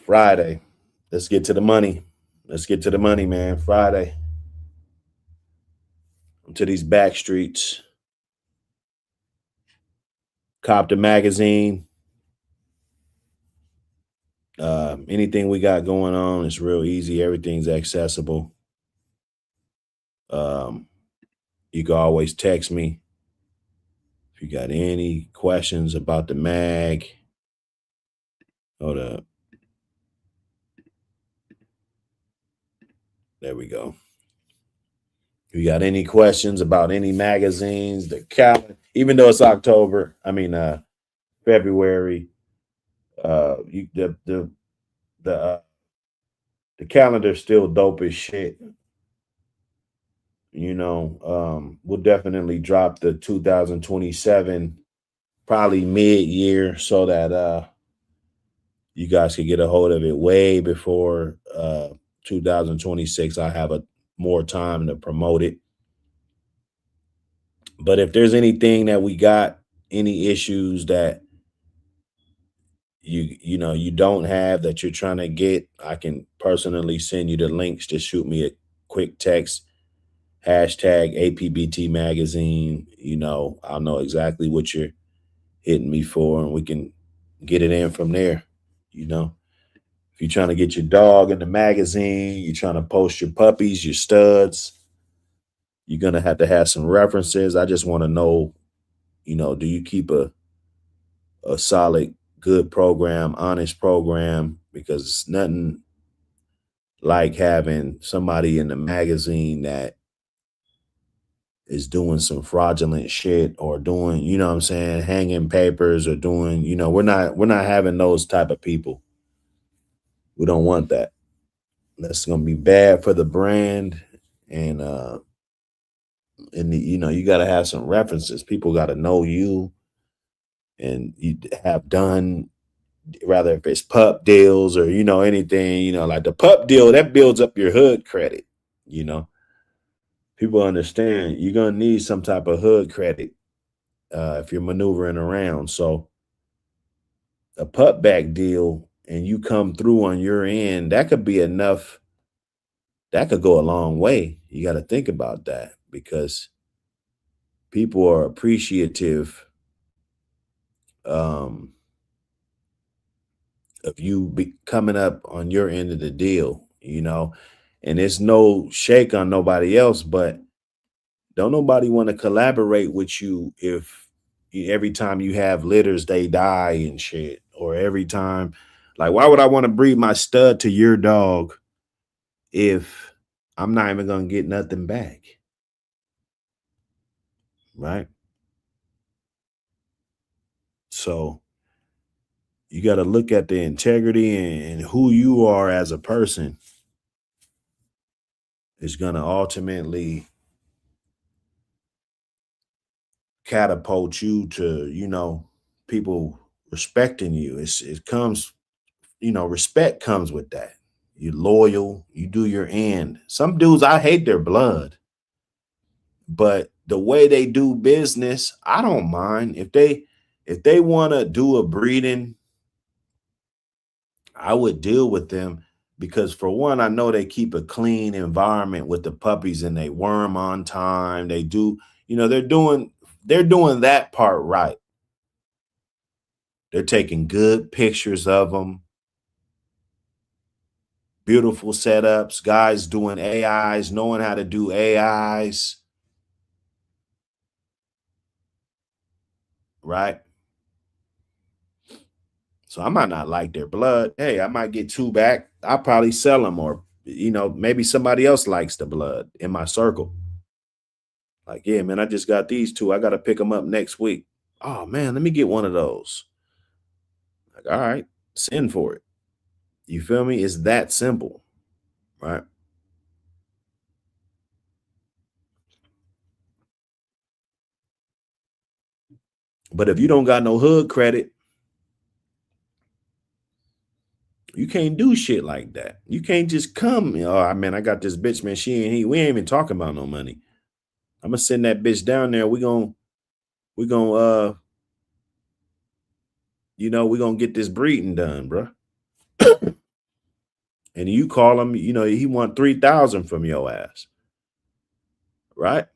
[SPEAKER 1] Friday. Let's get to the money. Let's get to the money, man. Friday. To these back streets. Cop the magazine. Anything we got going on is real easy. Everything's accessible. You can always text me if you got any questions about the mag. Hold up. There we go. If you got any questions about any magazines, the calendar, even though it's October, February, you the calendar's still dope as shit. You know, we'll definitely drop the 2027 probably mid-year so that you guys could get a hold of it way before 2026. I have a more time to promote it. But if there's anything that we got, any issues that you don't have that you're trying to get, I can personally send you the links. Just shoot me a quick text, hashtag APBT magazine. I'll know exactly what you're hitting me for, and we can get it in from there. If you're trying to get your dog in the magazine, you're trying to post your puppies, your studs, you're gonna have to have some references. I just want to know, do you keep a solid, good program, honest program? Because it's nothing like having somebody in the magazine that is doing some fraudulent shit or doing, what I'm saying, hanging papers or doing, we're not having those type of people. We don't want that. That's gonna be bad for the brand. And you got to have some references. People got to know you, and you have done, rather if it's pup deals or anything, like the pup deal that builds up your hood credit. you know People understand you're gonna need some type of hood credit if you're maneuvering around. So a pup back deal and you come through on your end, that could be enough. That could go a long way. You got to think about that, because people are appreciative um, of you coming up on your end of the deal. And it's no shake on nobody else, but don't nobody want to collaborate with you if every time you have litters, they die and shit, or every time, like, why would I want to breed my stud to your dog if I'm not even going to get nothing back? Right. So you got to look at the integrity and who you are as a person is going to ultimately catapult you to, people respecting you. It comes, respect comes with that. You're loyal, you do your end. Some dudes, I hate their blood, but the way they do business, I don't mind. If they want to do a breeding, I would deal with them, because for one, I know they keep a clean environment with the puppies and they worm on time. They do, they're doing that part right. They're taking good pictures of them, beautiful setups, guys doing AIs, knowing how to do AIs, right? So I might not like their blood. Hey, I might get two back. I'll probably sell them, or maybe somebody else likes the blood in my circle. Like, yeah, man, I just got these two. I got to pick them up next week. Oh man, let me get one of those. Like, all right, send for it. You feel me? It's that simple, right? But if you don't got no hood credit, you can't do shit like that. You can't just come. Oh, I mean, I got this bitch, man. We ain't even talking about no money. I'm gonna send that bitch down there. We gonna we're gonna get this breeding done, bro. And you call him, he want 3,000 from your ass, right?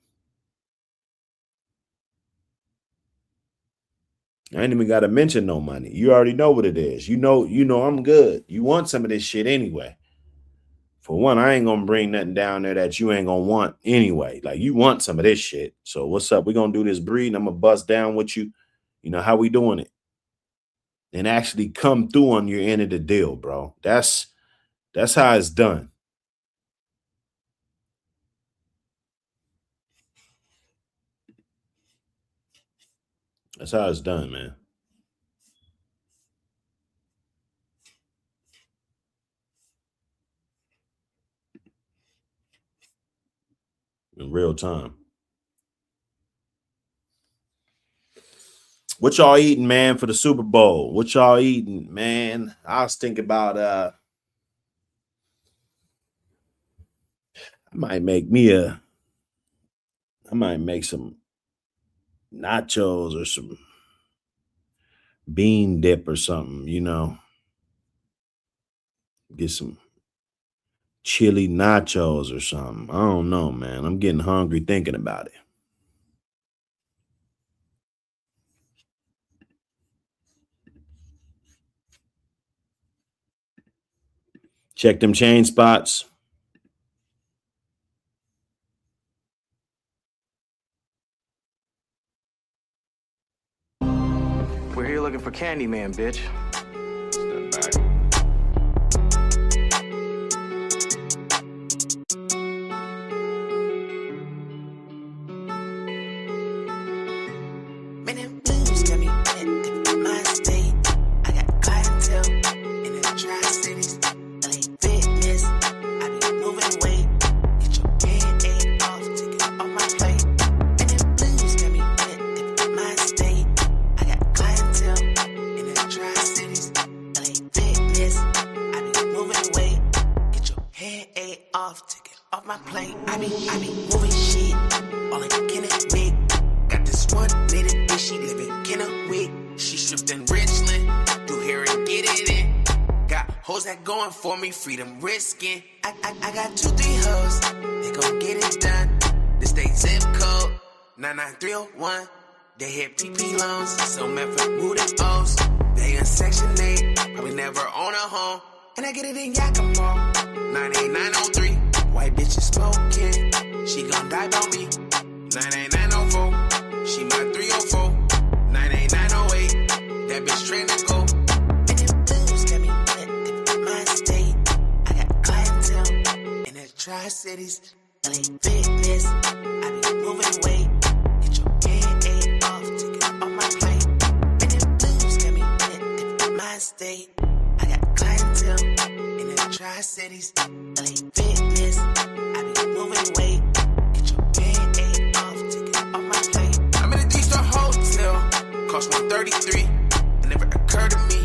[SPEAKER 1] I ain't even got to mention no money. You already know what it is. I'm good. You want some of this shit anyway. For one, I ain't gonna bring nothing down there that you ain't gonna want anyway. Like, you want some of this shit. So what's up? We're gonna do this breeding. I'm gonna bust down with you. How we doing it? And actually come through on your end of the deal, bro. That's how it's done. That's how it's done, man. In real time. What y'all eating, man, for the Super Bowl? What y'all eating, man? I was thinking about I might make some nachos or some bean dip or something, you know. Get some chili nachos or something. I don't know, man. I'm getting hungry thinking about it. Check them chain spots.
[SPEAKER 5] We're here looking for Candyman, bitch.
[SPEAKER 4] Step back.
[SPEAKER 3] Man, them blues got me wet in my state. I got clientele in the Tri-Cities. LA fitness, I be moving weight. Get your head off, take it off my plate. Man, them blues got me wet in my state. I got clientele in the Tri-Cities. LA fitness, I be moving weight. Get your head off, take it off my plate. I be moving shit, all in Kennewick. Got this one lady, bitch, she live in Kennewick. She stripped in Richland, do hair and get it in. Got hoes that going for me, freedom risking. I got 2-3 hoes, they gon' get it done. This they zip code, 99301. They hit PP loans, so meant for moving O's. They in Section 8, probably never own a home. And I get it in Yakima, 98903. White bitches smoking, she gon' die about me. 98904, she my 304. 98908, that bitch trained to go. And them dudes got me wet in my state. I got clientele in the Tri-Cities. LA fitness, I be moving weight. Get your head off, take it off my plate. And them dudes got me wet in my state. I got clientele in the Tri-Cities. LA fitness, I be moving weight. Get your head off, take it off my plate. I'm in a D-Star hotel, cost 133. It never occurred to me.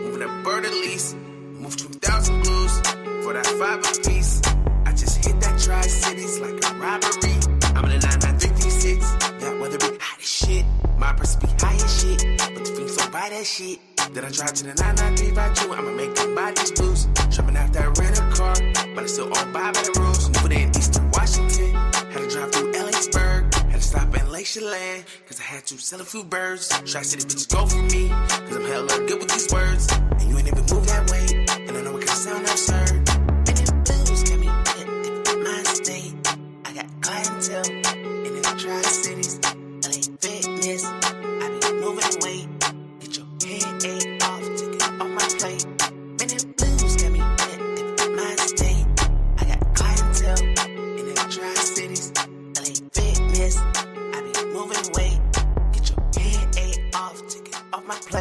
[SPEAKER 3] Moving a bird at least, move 2,000 blues for that 5 a piece. I just hit that Tri-Cities like a robbery. I'm in a 99336, that weather be hot as shit. My purse be high as shit, but the feelings don't buy that shit. Then I drive to the 99352, I'ma make them buy these blues. Jumping out that rental car, but I still all buy by the rules. Moving in Eastern Washington, had to drive through Ellensburg. Had to stop in Lakeland, cause I had to sell a few birds. Tri-City bitches go for me, cause I'm hella good with these words. And you ain't even move that way, and I know it can sound absurd. And them blues got me wet in my state. I got clientele in the Tri-Cities. LA fitness, I be moving weight. Get your head off, take it off my plate. Man, them blues got me wet in my state. I got clientele in the Tri-Cities. LA fitness, I be moving weight. Get your head off, take it off my plate.